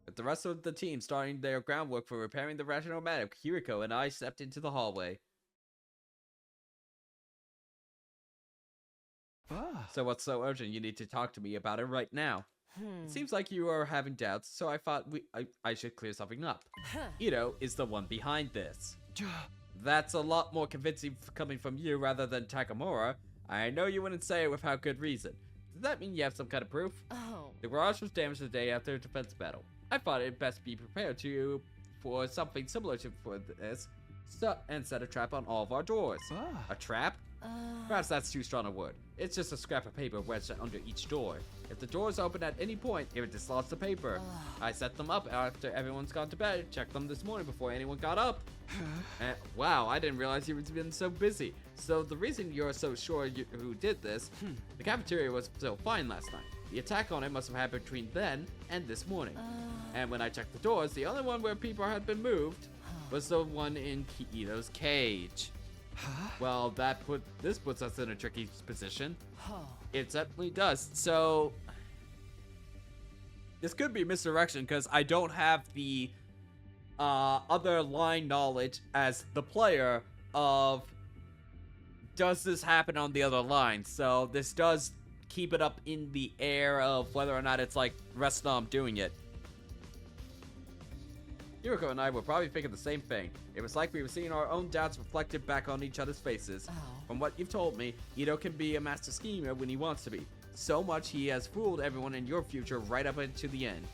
With the rest of the team starting their groundwork for repairing the Rationomatic, Kiriko and I stepped into the hallway. So what's so urgent you need to talk to me about it right now? It seems like you are having doubts, so I thought I should clear something up. Ito is the one behind this. That's a lot more convincing coming from you rather than Takamura. I know you wouldn't say it without good reason. Does that mean you have some kind of proof? The garage was damaged the day after a defense battle. I thought it'd best be prepared for something similar to this, and set a trap on all of our doors. A trap? Perhaps that's too strong a word. It's just a scrap of paper wedged under each door. If the doors open at any point, it would dislodge the paper. I set them up after everyone's gone to bed. Checked them this morning before anyone got up. Wow, I didn't realize you've been so busy. So the reason you're so sure who did this, the cafeteria was still fine last night. The attack on it must have happened between then and this morning. And when I checked the doors, the only one where people had been moved was the one in Ito's cage. Well, this puts us in a tricky position. It certainly does. So this could be misdirection because I don't have the other line knowledge as the player of does this happen on the other line. So this does keep it up in the air of whether or not it's like Restom doing it. Yuriko and I were probably thinking the same thing. It was like we were seeing our own doubts reflected back on each other's faces. From what you've told me, Ito can be a master schemer when he wants to be. So much he has fooled everyone in your future right up into the end.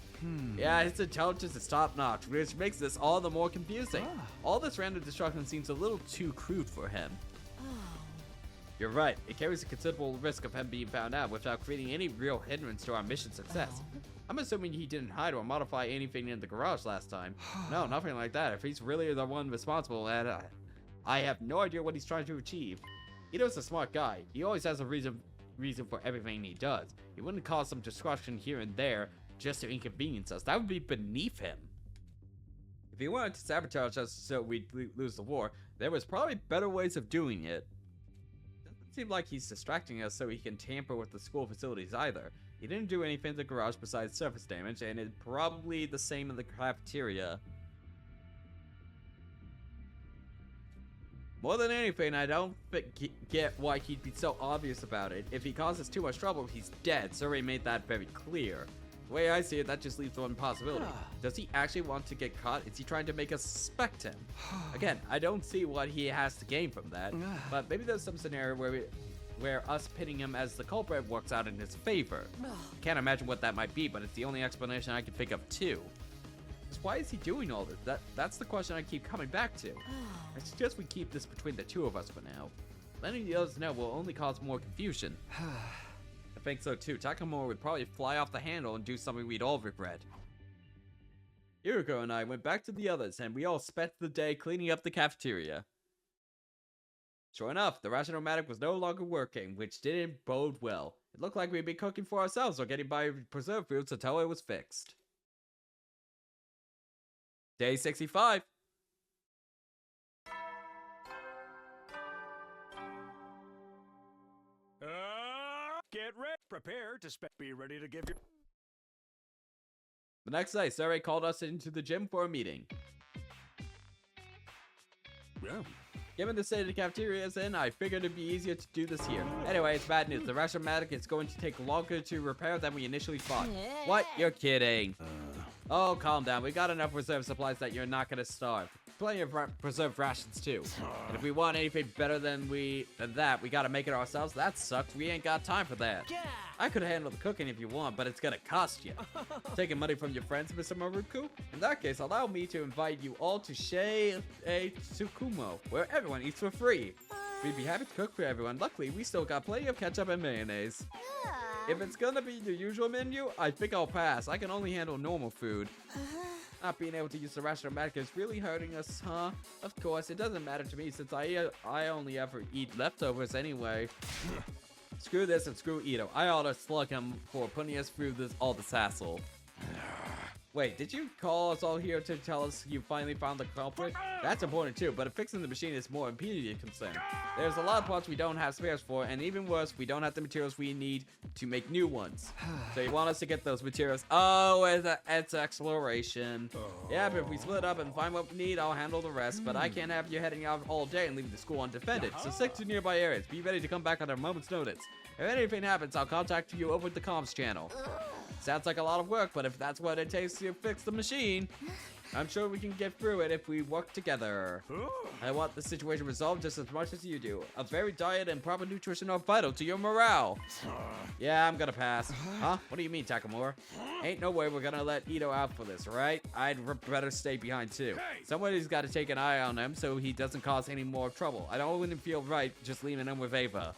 Yeah, his intelligence is top notch, which makes this all the more confusing. All this random destruction seems a little too crude for him. You're right, it carries a considerable risk of him being found out without creating any real hindrance to our mission success. I'm assuming he didn't hide or modify anything in the garage last time. No, nothing like that. If he's really the one responsible, and I have no idea what he's trying to achieve. Ito's a smart guy. He always has a reason for everything he does. He wouldn't cause some destruction here and there just to inconvenience us. That would be beneath him. If he wanted to sabotage us so we'd lose the war, there was probably better ways of doing it. Doesn't seem like he's distracting us so he can tamper with the school facilities either. He didn't do anything in the garage besides surface damage, and it's probably the same in the cafeteria. More than anything, I don't get why he'd be so obvious about it. If he causes too much trouble, he's dead. Surrey made that very clear. The way I see it, that just leaves one possibility. Does he actually want to get caught? Is he trying to make us suspect him? Again, I don't see what he has to gain from that, but maybe there's some scenario where us pitting him as the culprit works out in his favor. Can't imagine what that might be, but it's the only explanation I can think of too. Just why is he doing all this? That's the question I keep coming back to. I suggest we keep this between the two of us for now. Letting the others know will only cause more confusion. I think so too. Takamura would probably fly off the handle and do something we'd all regret. Yuriko and I went back to the others, and we all spent the day cleaning up the cafeteria. Sure enough, the Rationomatic was no longer working, which didn't bode well. It looked like we'd be cooking for ourselves or getting by preserved foods until it was fixed. Day 65. Get ready. Prepare to be ready to give your... The next day, Sarai called us into the gym for a meeting. Yeah. Given the state of the cafeteria is in, I figured it'd be easier to do this here. Anyway, it's bad news. The Rationomatic is going to take longer to repair than we initially thought. What? You're kidding. Oh, calm down. We got enough reserve supplies that you're not gonna starve. Plenty of preserved rations too. And if we want anything better than that, we gotta make it ourselves. That sucks. We ain't got time for that. I could handle the cooking if you want, but it's gonna cost you. Taking money from your friends, Mr. Maruku? In that case, allow me to invite you all to Shei Tsukumo, where everyone eats for free. We'd be happy to cook for everyone. Luckily, we still got plenty of ketchup and mayonnaise. If it's gonna be the usual menu, I think I'll pass. I can only handle normal food. Not being able to use the Rationomatic is really hurting us, huh? Of course, it doesn't matter to me since I only ever eat leftovers anyway. Screw this and screw Ito. I ought to slug him for putting us through all this hassle. Wait, did you call us all here to tell us you finally found the culprit? That's important too, but fixing the machine is more immediate concern. There's a lot of parts we don't have spares for, and even worse, we don't have the materials we need to make new ones. So you want us to get those materials? Oh, it's exploration. Yeah, but if we split up and find what we need, I'll handle the rest, but I can't have you heading out all day and leaving the school undefended. So stick to nearby areas. Be ready to come back at a moment's notice. If anything happens, I'll contact you over the comms channel. Sounds like a lot of work, but if that's what it takes to fix the machine, I'm sure we can get through it if we work together. I want the situation resolved just as much as you do. A varied diet and proper nutrition are vital to your morale. Yeah, I'm gonna pass. Huh? What do you mean, Takamura? Ain't no way we're gonna let Ito out for this, right? I'd better stay behind too. Somebody's gotta take an eye on him so he doesn't cause any more trouble. I don't even feel right just leaving him with Ava.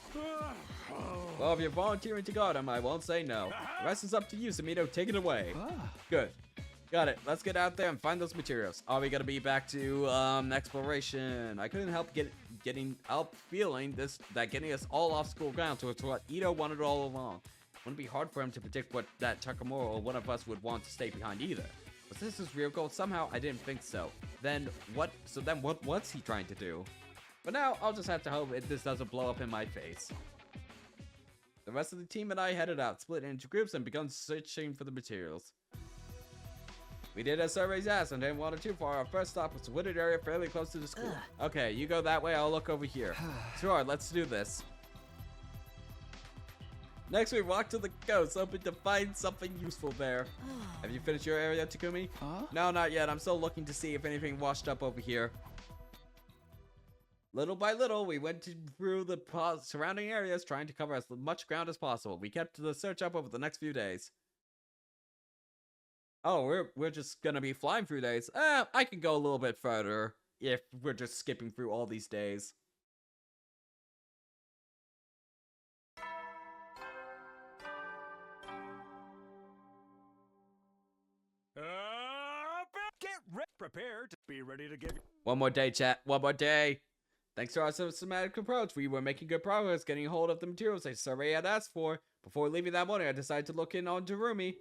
Well, if you're volunteering to guard him, I won't say no. The rest is up to you, Samito. Take it away. Good. Got it. Let's get out there and find those materials. Are we gonna be back to exploration? I couldn't help getting feeling that getting us all off school grounds was what Ito wanted all along. Wouldn't be hard for him to predict what that Takamura or one of us would want to stay behind either. Was this his real goal? Somehow I didn't think so. Then what was he trying to do? But now I'll just have to hope this doesn't blow up in my face. The rest of the team and I headed out, split into groups, and begun searching for the materials. We did as surveys asked and didn't wander too far. Our first stop was a wooded area fairly close to the school. Okay, you go that way, I'll look over here. Sure, let's do this. Next, we walk to the coast, hoping to find something useful there. Have you finished your area, Takumi? No, not yet. I'm still looking to see if anything washed up over here. Little by little, we went through the surrounding areas, trying to cover as much ground as possible. We kept the search up over the next few days. Oh, we're just gonna be flying through days. I can go a little bit further if we're just skipping through all these days. Get prepared to be ready to give. One more day, chat. One more day. Thanks to our systematic approach, we were making good progress getting hold of the materials the survey had asked for. Before leaving that morning, I decided to look in on Darumi.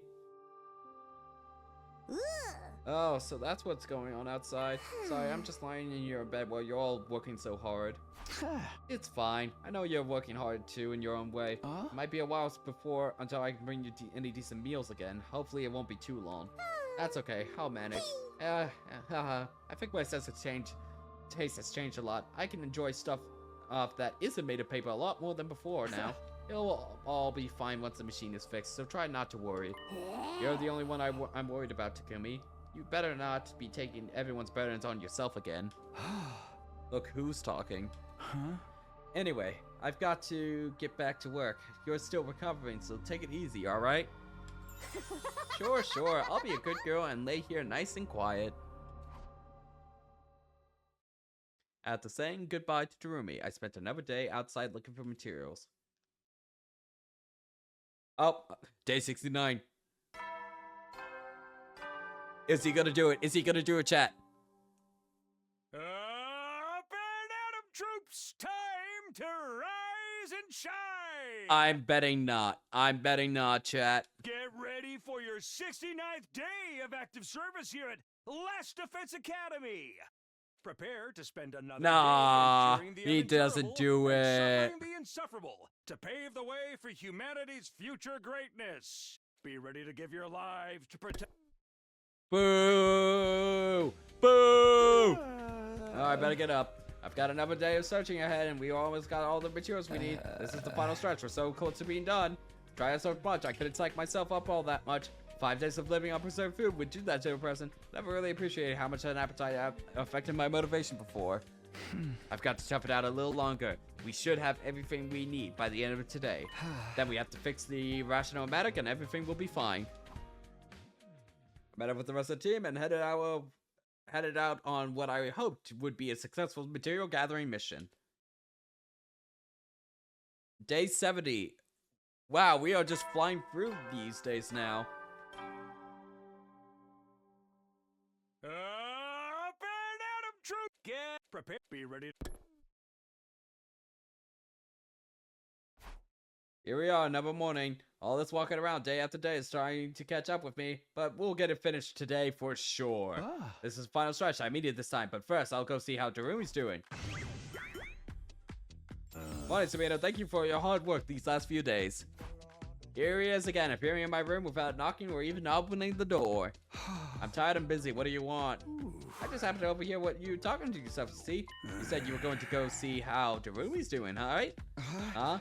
Oh, so that's what's going on outside. Sorry, I'm just lying in your bed while you're all working so hard. It's fine. I know you're working hard too in your own way. It might be a while until I can bring you any decent meals again. Hopefully it won't be too long. That's okay. I'll manage. I think my sense of taste has changed a lot. I can enjoy stuff that isn't made of paper a lot more than before now. It'll all be fine once the machine is fixed, so try not to worry. You're the only one I'm worried about, Takumi. You better not be taking everyone's burdens on yourself again. Look who's talking. Anyway, I've got to get back to work. You're still recovering, so take it easy, alright? Sure. I'll be a good girl and lay here nice and quiet. After saying goodbye to Darumi, I spent another day outside looking for materials. Oh, day 69. Is he gonna do it? Is he gonna do a chat? Up and Atom troops, time to rise and shine! I'm betting not. I'm betting not, chat. Get ready for your 69th day of active service here at Last Defense Academy. Prepare to spend another Nah, day enduring the he doesn't do and it. suffering the insufferable to pave the way for humanity's future greatness. Be ready to give your lives to protect. Boo! Boo! Alright, better get up. I've got another day of searching ahead, and we almost got all the materials we need. This is the final stretch. We're so close to being done. Try so much. I couldn't psych myself up all that much. 5 days of living on preserved food would do that to a person. Never really appreciated how much an appetite affected my motivation before. I've got to tough it out a little longer. We should have everything we need by the end of today. Then we have to fix the rationomatic and everything will be fine. I met up with the rest of the team and headed out on what I hoped would be a successful material gathering mission. Day 70. Wow, we are just flying through these days now. Up and Atom troop, get prepared. Be ready. Here we are, another morning. All this walking around day after day is trying to catch up with me, but we'll get it finished today for sure. This is the final stretch. I mean it this time, but first I'll go see how Darumi's doing. Morning, Tomato. Thank you for your hard work these last few days. Here he is again, appearing in my room without knocking or even opening the door. I'm tired and busy. What do you want? I just happened to overhear what you were talking to yourself, see? You said you were going to go see how Darumi's doing, right? Huh?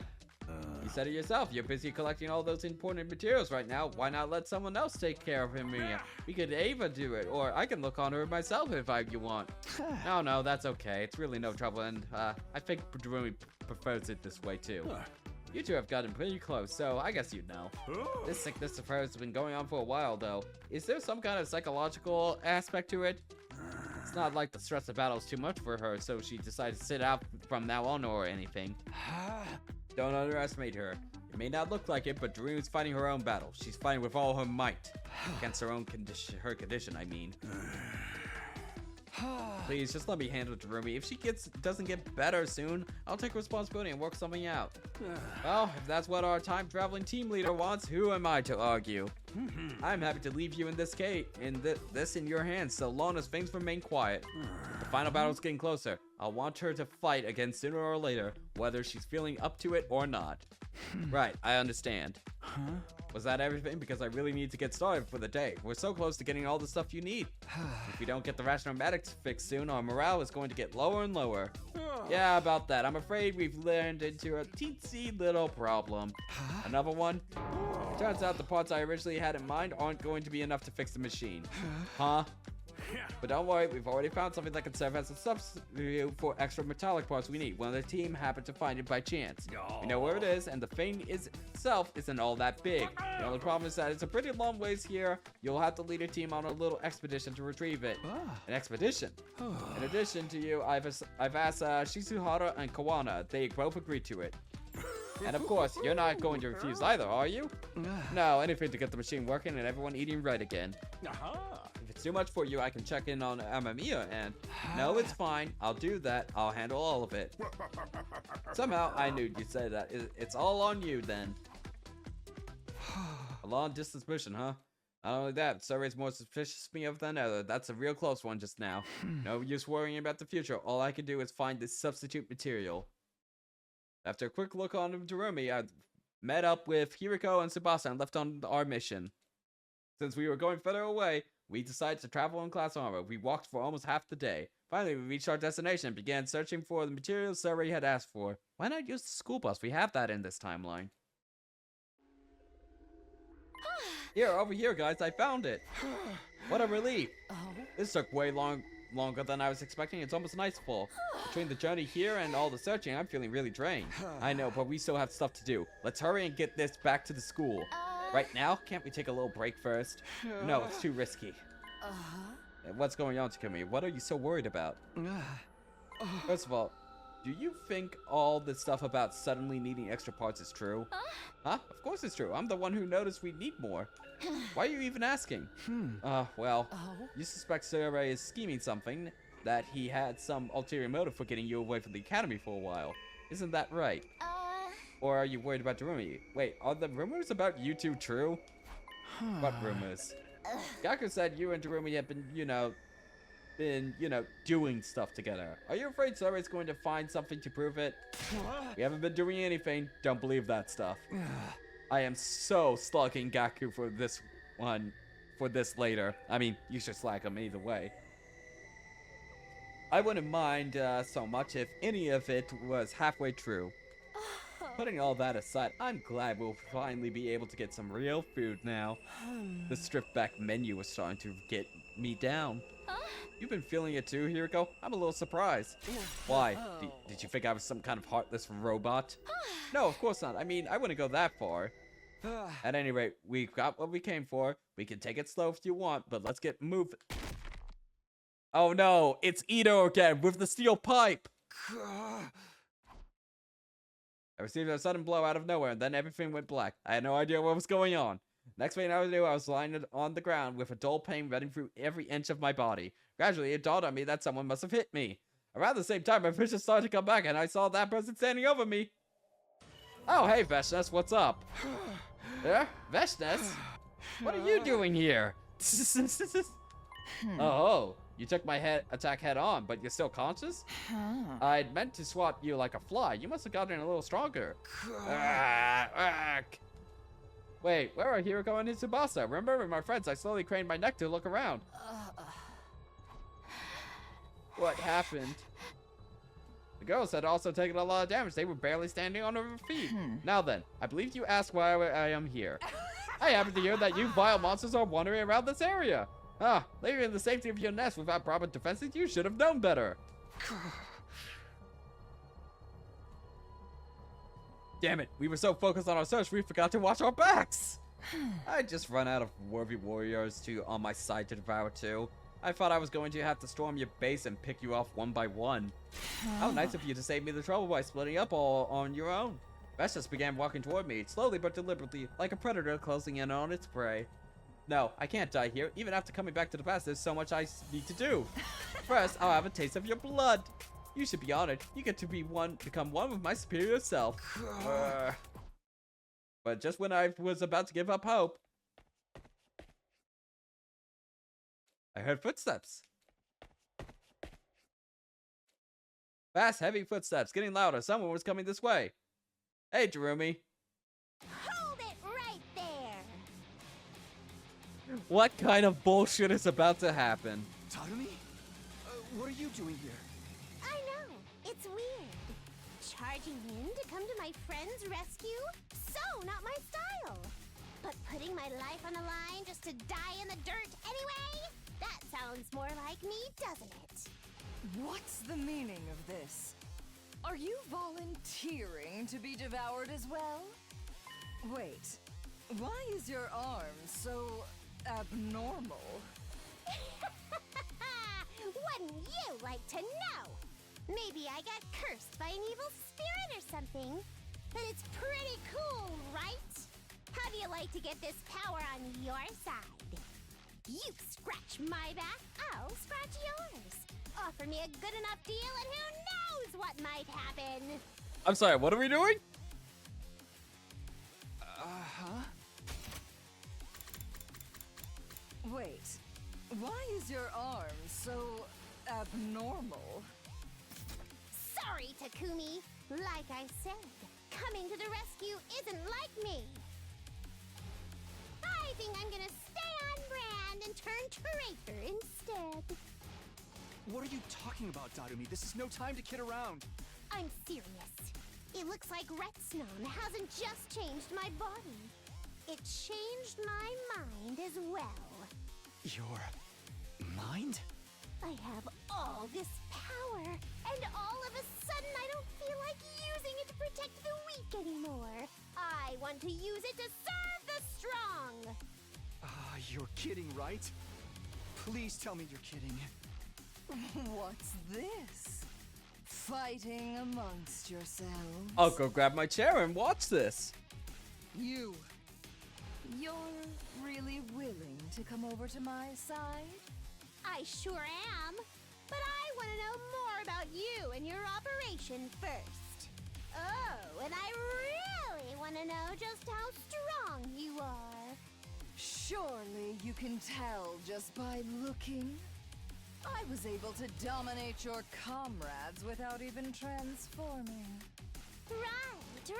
You said it yourself. You're busy collecting all those important materials right now. Why not let someone else take care of him here? We could Ava do it, or I can look on her myself if you want. No, that's okay. It's really no trouble, and I think Darumi prefers it this way too. You two have gotten pretty close, so I guess you'd know. This sickness of hers has been going on for a while, though. Is there some kind of psychological aspect to it? It's not like the stress of battle is too much for her, so she decided to sit out from now on or anything. Don't underestimate her. It may not look like it, but Darumi's fighting her own battle. She's fighting with all her might. Against her own condition, I mean. Please, just let me handle Darumi. If she doesn't get better soon, I'll take responsibility and work something out. Well, if that's what our time-traveling team leader wants, who am I to argue? I'm happy to leave you in this in your hands, so long as things remain quiet. The final battle's getting closer. I'll want her to fight again sooner or later, whether she's feeling up to it or not. Right, I understand. Was that everything? Because I really need to get started for the day. We're so close to getting all the stuff you need. If we don't get the rationomatics fixed soon, our morale is going to get lower and lower. Yeah, about that. I'm afraid we've learned into a teensy little problem. Another one? It turns out the parts I originally had in mind aren't going to be enough to fix the machine. Huh? But don't worry, we've already found something that can serve as a substitute for extra metallic parts we need. One of the team happened to find it by chance. We know where it is, and the thing itself isn't all that big. The only problem is that it's a pretty long ways here. You'll have to lead a team on a little expedition to retrieve it. An expedition? In addition to you, I've asked Shizuhara and Kawana. They both agreed to it. And of course, you're not going to refuse either, are you? No, anything to get the machine working and everyone eating right again. If it's too much for you, I can check in on Amamiya and... No, it's fine. I'll do that. I'll handle all of it. Somehow, I knew you'd say that. It's all on you, then. A long-distance mission, huh? Not only that, Survey's more suspicious of me than ever. That's a real close one just now. No use worrying about the future. All I can do is find this substitute material. After a quick look on Darumi, I met up with Hiriko and Tsubasa and left on our mission. Since we were going further away, we decided to travel in class armor. We walked for almost half the day. Finally, we reached our destination and began searching for the materials Survey had asked for. Why not use the school bus? We have that in this timeline. Here, over here, guys, I found it. What a relief. This took way longer than I was expecting. It's almost nightfall. Between the journey here and all the searching, I'm feeling really drained. I know, but we still have stuff to do. Let's hurry and get this back to the school. Right now? Can't we take a little break first? No, it's too risky. What's going on, Takumi? What are you so worried about? First of all, do you think all this stuff about suddenly needing extra parts is true? Huh? Of course it's true. I'm the one who noticed we need more. Why are you even asking? Well, you suspect Survey is scheming something, that he had some ulterior motive for getting you away from the academy for a while. Isn't that right? Or are you worried about Darumi? Wait, are the rumors about you two true? What rumors? Gaku said you and Darumi have been, doing stuff together. Are you afraid Survey's going to find something to prove it? We haven't been doing anything. Don't believe that stuff. I am so slugging Gaku for this one, for this later. I mean, you should slag him either way. I wouldn't mind so much if any of it was halfway true. Putting all that aside, I'm glad we'll finally be able to get some real food now. The stripped-back menu was starting to get me down. You've been feeling it too, Hiriko? I'm a little surprised. Why? Did you think I was some kind of heartless robot? No, of course not. I mean, I wouldn't go that far. At any rate, we've got what we came for. We can take it slow if you want, but let's get moving. Oh no, it's Ito again with the steel pipe! I received a sudden blow out of nowhere, and then everything went black. I had no idea what was going on. Next thing I knew, I was lying on the ground with a dull pain running through every inch of my body. Gradually, it dawned on me that someone must have hit me. Around the same time, my vision started to come back, and I saw that person standing over me. Oh, hey, Veshnes, what's up? Yeah? Veshnes? What are you doing here? Oh, you took my attack head on, but you're still conscious? I'd meant to swat you like a fly. You must have gotten a little stronger. Wait, where are Hiroko and Tsubasa? Remember, my friends, I slowly craned my neck to look around. What happened? The girls had also taken a lot of damage. They were barely standing on their feet. Now then, I believe you asked why I am here. I happen to hear that you vile monsters are wandering around this area. Living in the safety of your nest without proper defenses, you should have known better. Damn it, we were so focused on our search, we forgot to watch our backs. I just run out of worthy warriors on my side to devour too. I thought I was going to have to storm your base and pick you off one by one. How nice of you to save me the trouble by splitting up all on your own. Veshnes began walking toward me, slowly but deliberately, like a predator closing in on its prey. No, I can't die here. Even after coming back to the past, there's so much I need to do. First, I'll have a taste of your blood. You should be honored. You get to become one with my superior self. But just when I was about to give up hope, I heard footsteps. Fast, heavy footsteps, getting louder. Someone was coming this way. Hey, Jerumi. Hold it right there! What kind of bullshit is about to happen? Tadumi? What are you doing here? I know, it's weird. Charging in to come to my friend's rescue? So not my style. But putting my life on the line just to die in the dirt anyway? That sounds more like me, doesn't it? What's the meaning of this? Are you volunteering to be devoured as well? Wait, why is your arm so abnormal? Wouldn't you like to know? Maybe I got cursed by an evil spirit or something. But it's pretty cool, right? How do you like to get this power on your side? You scratch my back, I'll scratch yours. Offer me a good enough deal and who knows what might happen. I'm sorry, what are we doing? Wait, why is your arm so abnormal? Sorry, Takumi. Like I said, coming to the rescue isn't like me. I think I'm gonna stay on brand and turn traitor instead. What are you talking about, Tadumi? This is no time to kid around. I'm serious. It looks like Retsnam hasn't just changed my body. It changed my mind as well. Your mind? I have all this power, and all of a sudden I don't feel like using it to protect the weak anymore. I want to use it to serve the strong. You're kidding, right? Please tell me you're kidding. What's this? Fighting amongst yourselves? I'll go grab my chair and watch this. You're really willing to come over to my side? I sure am. But I want to know more about you and your operation first. Oh, and I really want to know just how strong you are. Surely you can tell just by looking. I was able to dominate your comrades without even transforming. Right.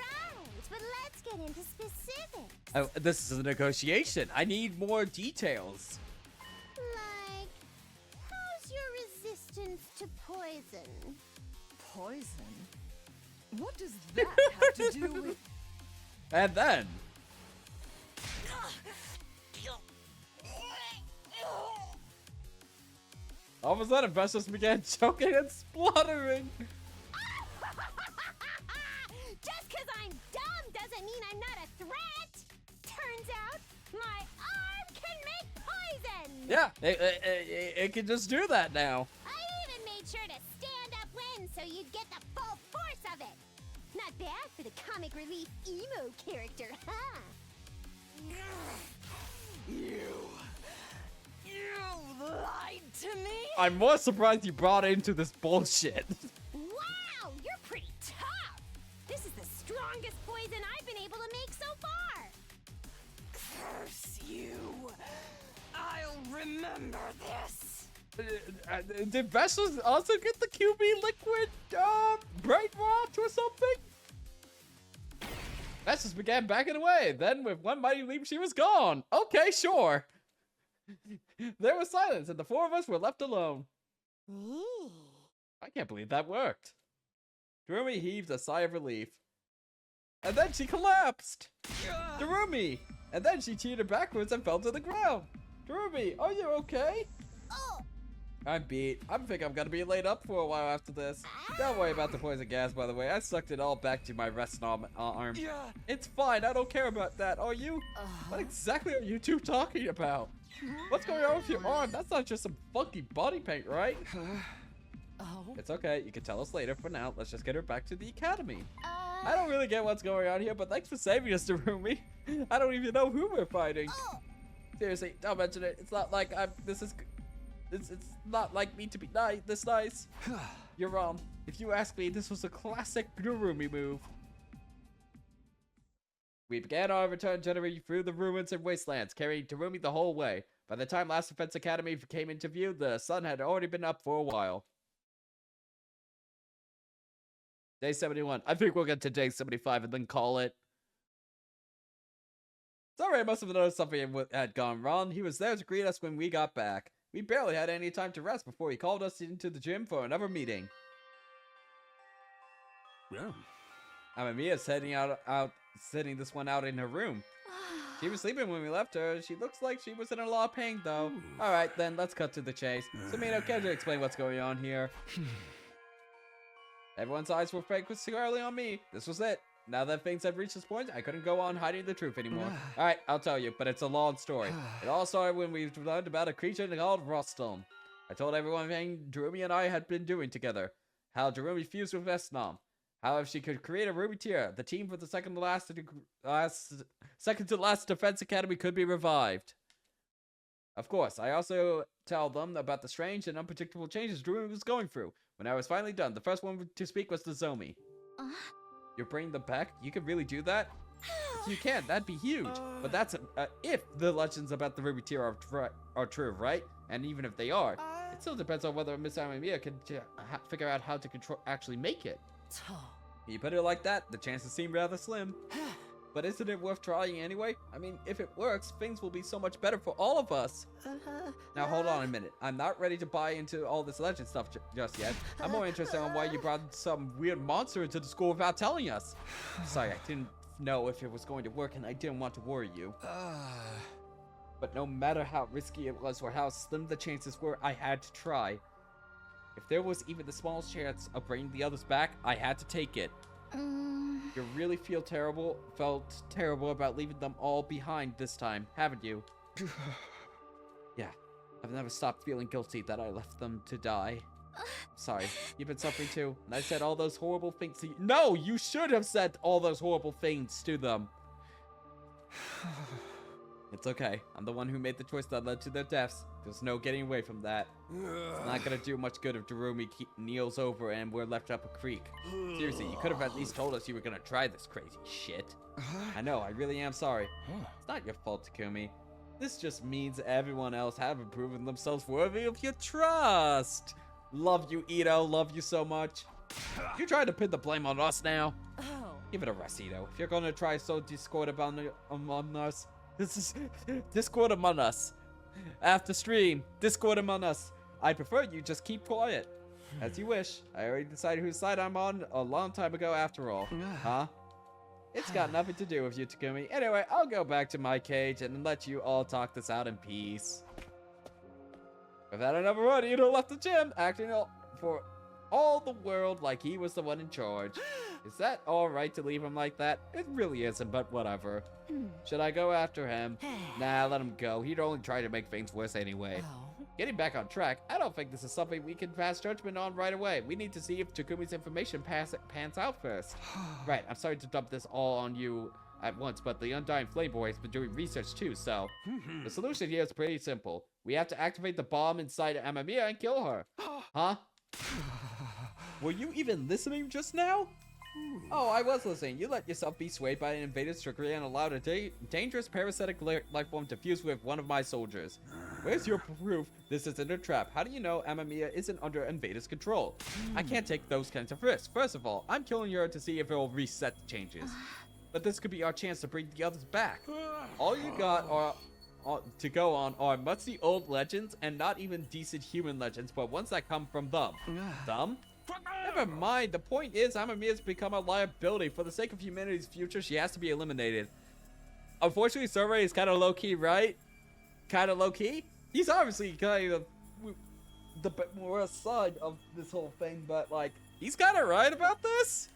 But let's get into specifics. Oh, this is a negotiation. I need more details. Like, how's your resistance to poison? Poison? What does that have to do with... And then... all of a sudden, Veshnes began choking and spluttering. Just because I'm dumb doesn't mean I'm not a threat. Turns out, my arm can make poison. Yeah, it can just do that now. I even made sure to stand upwind so you'd get the full force of it. Not bad for the comic relief emo character, huh? You lied to me? I'm more surprised you brought into this bullshit. Wow, you're pretty tough. This is the strongest poison I've been able to make so far! Curse you! I'll remember this! Did Vessels also get the QB liquid brain rot or something? Vessels began backing away. Then, with one mighty leap, she was gone. Okay, sure. There was silence, and the four of us were left alone. I can't believe that worked. Darumi heaved a sigh of relief. And then she collapsed. Darumi! And then she teetered backwards and fell to the ground. Darumi, are you okay? I'm beat. I think I'm gonna be laid up for a while after this. Don't worry about the poison gas, by the way. I sucked it all back to my rest arm. It's fine. I don't care about that. Are you? What exactly are you two talking about? What's going on with your arm? That's not just some funky body paint, right? It's okay. You can tell us later. For now, let's just get her back to the academy. I don't really get what's going on here, but thanks for saving us, Darumi. I don't even know who we're fighting. Seriously, don't mention it. It's not like it's not like me to be this nice. You're wrong. If you ask me, this was a classic Darumi move. We began our return journey through the ruins and wastelands, carrying Darumi the whole way. By the time Last Defense Academy came into view, the sun had already been up for a while. Day 71. I think we'll get to day 75 and then call it. Sorry, I must have noticed something had gone wrong. He was there to greet us when we got back. We barely had any time to rest before he called us into the gym for another meeting. Yeah. Amamiya's sitting this one out in her room. She was sleeping when we left her. She looks like she was in a lot of pain, though. Alright, then, let's cut to the chase. Samino, can you explain what's going on here? Everyone's eyes were focused squarely on me. This was it. Now that things had reached this point, I couldn't go on hiding the truth anymore. Alright, I'll tell you, but it's a long story. It all started when we learned about a creature called Rostom. I told everyone everything Darumi and I had been doing together. How Darumi fused with Vesnom. How if she could create a Ruby tier, the team for the second to last Defense Academy could be revived. Of course, I also tell them about the strange and unpredictable changes Darumi was going through. When I was finally done, the first one to speak was Nozomi. You're bringing them back? You could really do that? If you can, that'd be huge. But that's if the legends about the Ruby tier are true, right? And even if they are, it still depends on whether Miss Amamiya can figure out how to actually make it. You put it like that, the chances seem rather slim. But isn't it worth trying anyway? I mean, if it works, things will be so much better for all of us. Now hold on a minute. I'm not ready to buy into all this legend stuff just yet. I'm more interested in why you brought some weird monster into the school without telling us. Sorry, I didn't know if it was going to work and I didn't want to worry you. But no matter how risky it was or how slim the chances were, I had to try. If there was even the smallest chance of bringing the others back, I had to take it. You really felt terrible about leaving them all behind this time, haven't you? Yeah, I've never stopped feeling guilty that I left them to die. Sorry, you've been suffering too, and I said all those horrible things to you. No, you should have said all those horrible things to them. It's okay. I'm the one who made the choice that led to their deaths. There's no getting away from that. It's not gonna do much good if Darumi kneels over and we're left up a creek. Seriously, you could have at least told us you were gonna try this crazy shit. I know, I really am sorry. It's not your fault, Takumi. This just means everyone else haven't proven themselves worthy of your trust. Love you, Ito. Love you so much. You trying to pin the blame on us now? Give it a rest, Ito. If you're gonna try so Discord among us, this is Discord among us. After stream, Discord among us. I prefer you just keep quiet. As you wish. I already decided whose side I'm on a long time ago after all. Huh? It's got nothing to do with you, Takumi. Anyway, I'll go back to my cage and let you all talk this out in peace. Without another word, Ito left the gym, acting for all the world like he was the one in charge. Is that alright to leave him like that? It really isn't, but whatever. Should I go after him? Nah, let him go. He'd only try to make things worse anyway. Getting back on track, I don't think this is something we can pass judgment on right away. We need to see if Takumi's information pans out first. Right, I'm sorry to dump this all on you at once, but the Undying Flame Boy has been doing research too, so... The solution here is pretty simple. We have to activate the bomb inside Amamiya and kill her. Huh? Were you even listening just now? Oh, I was listening. You let yourself be swayed by an invader's trickery and allowed a dangerous parasitic life form to fuse with one of my soldiers. Where's your proof this isn't a trap? How do you know Amamiya isn't under invader's control? I can't take those kinds of risks. First of all, I'm killing her to see if it'll reset the changes. But this could be our chance to bring the others back. All you got are to go on are musty old legends and not even decent human legends, but ones that come from them. Them? Never mind. The point is, Amamiya's become a liability. For the sake of humanity's future, she has to be eliminated. Unfortunately, Survey is kind of low-key, right? Kind of low-key? He's obviously kind of the worst side of this whole thing, but, like, he's kind of right about this?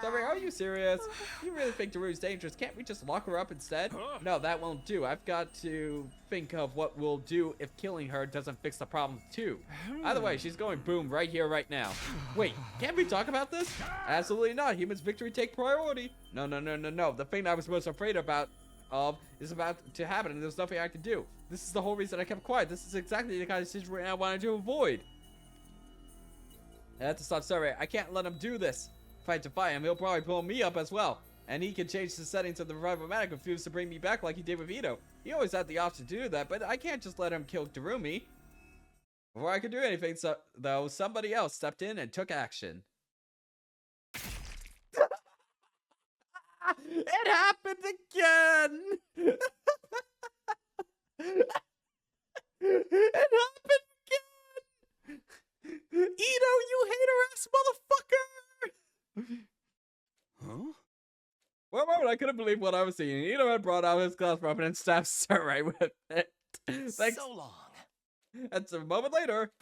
Survey, are you serious? You really think Daru's dangerous? Can't we just lock her up instead? No, that won't do. I've got to think of what we'll do if killing her doesn't fix the problem too. Either way, she's going boom right here, right now. Wait, can't we talk about this? Absolutely not. Humans' victory take priority. No. The thing I was most afraid is about to happen, and there's nothing I can do. This is the whole reason I kept quiet. This is exactly the kind of situation I wanted to avoid. I have to stop Survey. I can't let him do this. If I defy him, he'll probably blow me up as well. And he can change the settings of the Revivomatic and fuse to bring me back like he did with Ito. He always had the option to do that, but I can't just let him kill Darumi. Before I could do anything, though, somebody else stepped in and took action. It happened again! It happened again! Ito, you hater-ass motherfucker! Huh? For a moment, I couldn't believe what I was seeing. Ito had brought out his glass weapon and stabbed Sarai with it. Thanks. So long. That's a moment later.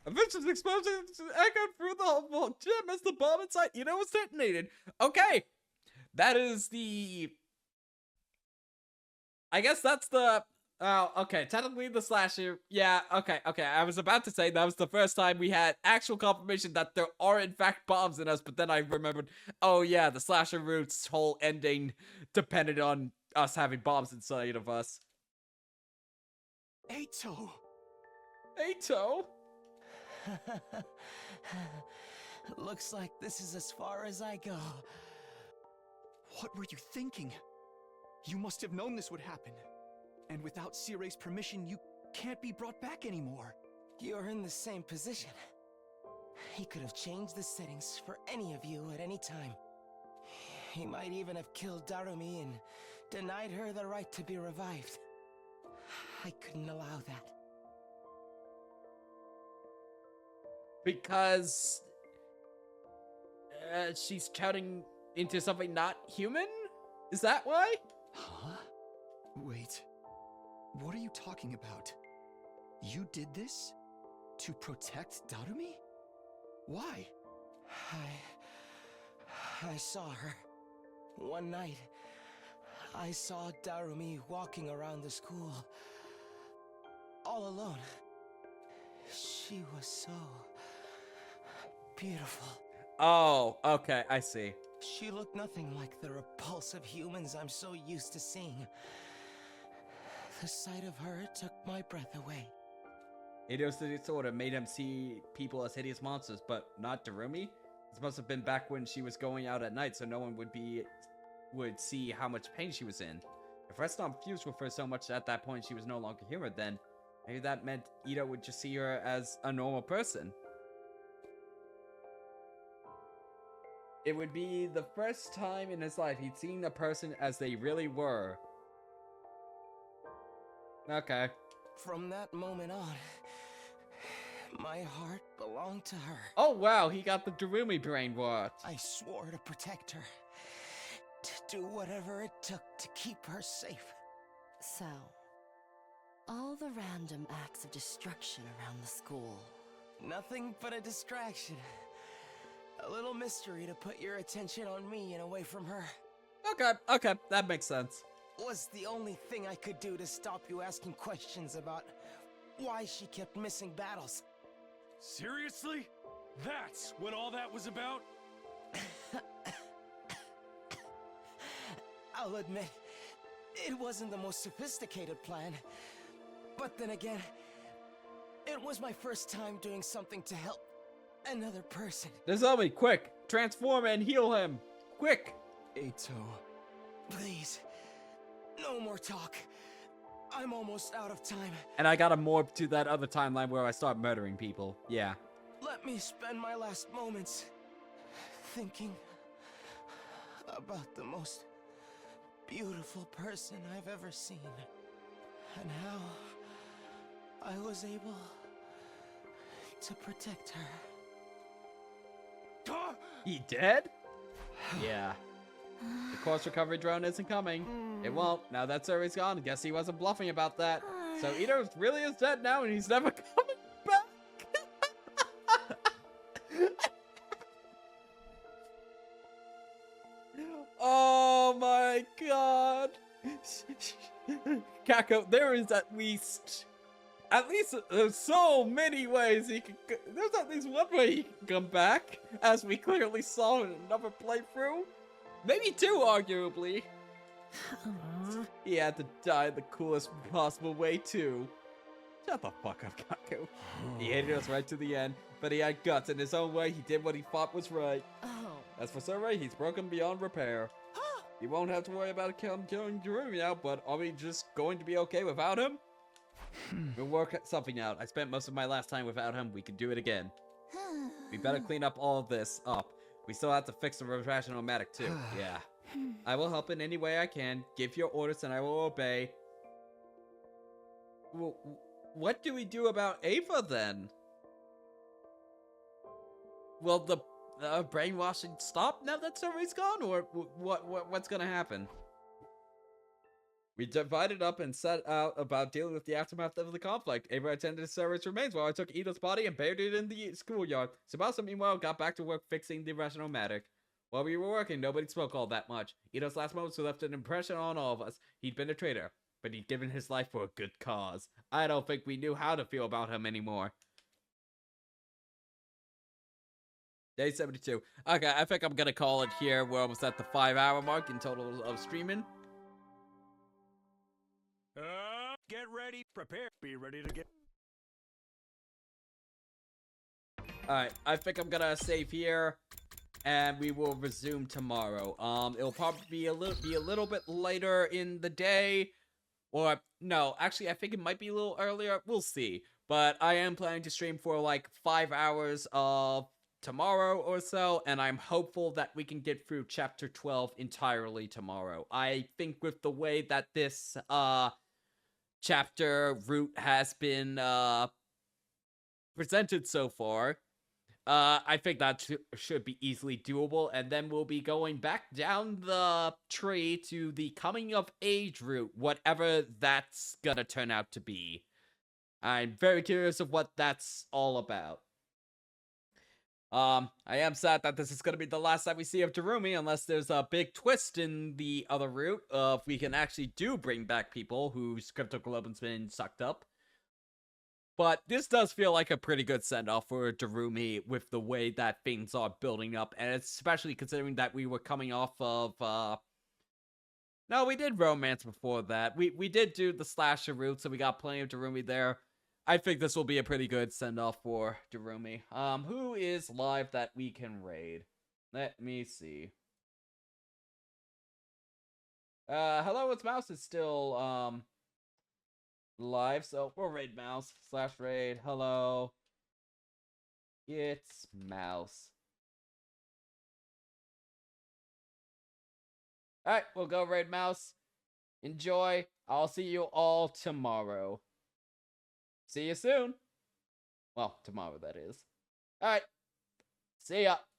A vicious explosion echoed through the whole gym as the bomb inside Ito was detonated. Okay, that is the... I guess that's the... Oh, okay, technically the slasher... Yeah, okay. I was about to say that was the first time we had actual confirmation that there are in fact bombs in us, but then I remembered, oh yeah, the slasher route's whole ending depended on us having bombs inside of us. Eito! Eito? Looks like this is as far as I go. What were you thinking? You must have known this would happen. And without Sirei's permission, you can't be brought back anymore. You're in the same position. He could have changed the settings for any of you at any time. He might even have killed Darumi and denied her the right to be revived. I couldn't allow that. Because she's shouting into something not human? Is that why? Huh? Wait. What are you talking about? You did this? To protect Darumi? Why? I saw her. One night, I saw Darumi walking around the school. All alone. She was so... beautiful. Oh, okay, I see. She looked nothing like the repulsive humans I'm so used to seeing. The sight of her took my breath away. Ito's disorder made him see people as hideous monsters, but not Darumi? This must have been back when she was going out at night, so no one would see how much pain she was in. If Reston fused with her so much at that point she was no longer human, then maybe that meant Ito would just see her as a normal person. It would be the first time in his life he'd seen a person as they really were. Okay. From that moment on, my heart belonged to her. Oh wow, he got the Darumi brain what? I swore to protect her. To do whatever it took to keep her safe. So, all the random acts of destruction around the school. Nothing but a distraction. A little mystery to put your attention on me and away from her. Okay, that makes sense. Was the only thing I could do to stop you asking questions about why she kept missing battles. Seriously? That's what all that was about? I'll admit, it wasn't the most sophisticated plan. But then again, It was my first time doing something to help another person. Nozomi, quick! Transform and heal him! Quick! Eito, please, no more talk. I'm almost out of time. And I gotta morph to that other timeline where I start murdering people. Yeah. Let me spend my last moments thinking about the most beautiful person I've ever seen, and how I was able to protect her. He dead? Yeah. The course recovery drone isn't coming. It won't. Now that Suri's gone, guess he wasn't bluffing about that. So Ito really is dead now and he's never coming back. Oh my god. Kako, there is at least there's so many ways he could there's at least one way he can come back, as we clearly saw in another playthrough. Maybe two, arguably. He had to die the coolest possible way too. Shut the fuck up, Kako. He hated us right to the end, but he had guts. In his own way, he did what he thought was right. As for Survey, he's broken beyond repair. You won't have to worry about killing Drew now, but are we just going to be okay without him? We'll work something out. I spent most of my last time without him. We can do it again. We better clean up all of this up. We still have to fix the Rational-Matic too. Yeah. I will help in any way I can. Give your orders and I will obey. Well, what do we do about Ava then? Will the brainwashing stop now that Survey's gone, or what's gonna happen? We divided up and set out about dealing with the aftermath of the conflict. Ava attended Sarah's remains while I took Ito's body and buried it in the schoolyard. Tsubasa, meanwhile, got back to work fixing the Rational-Matic. While we were working, nobody spoke all that much. Ito's last moments left an impression on all of us. He'd been a traitor, but he'd given his life for a good cause. I don't think we knew how to feel about him anymore. Day 72. Okay, I think I'm gonna call it here. We're almost at the 5-hour mark in total of streaming. Get ready, prepare, be ready to get. Alright, I think I'm gonna save here, and we will resume tomorrow. It'll probably be a little bit later in the day, or no, actually, I think it might be a little earlier. We'll see. But I am planning to stream for like 5 hours of tomorrow or so, and I'm hopeful that we can get through chapter 12 entirely tomorrow. I think with the way that this chapter route has been presented so far, I think that should be easily doable, and then we'll be going back down the tree to the coming of age route, whatever that's gonna turn out to be. I'm very curious of what that's all about. I am sad that this is going to be the last that we see of Darumi, unless there's a big twist in the other route, if we can actually do bring back people whose cryptoglobin's been sucked up. But this does feel like a pretty good send-off for Darumi with the way that things are building up, and especially considering that we were coming off of, no, we did romance before that. We did do the slasher route, so we got plenty of Darumi there. I think this will be a pretty good send-off for Darumi. Who is live that we can raid? Let me see. Hello, it's Mouse is still, live, so we'll raid Mouse / raid. Hello. It's Mouse. Alright, we'll go raid Mouse. Enjoy. I'll see you all tomorrow. See you soon. Well, tomorrow, that is. Alright. See ya.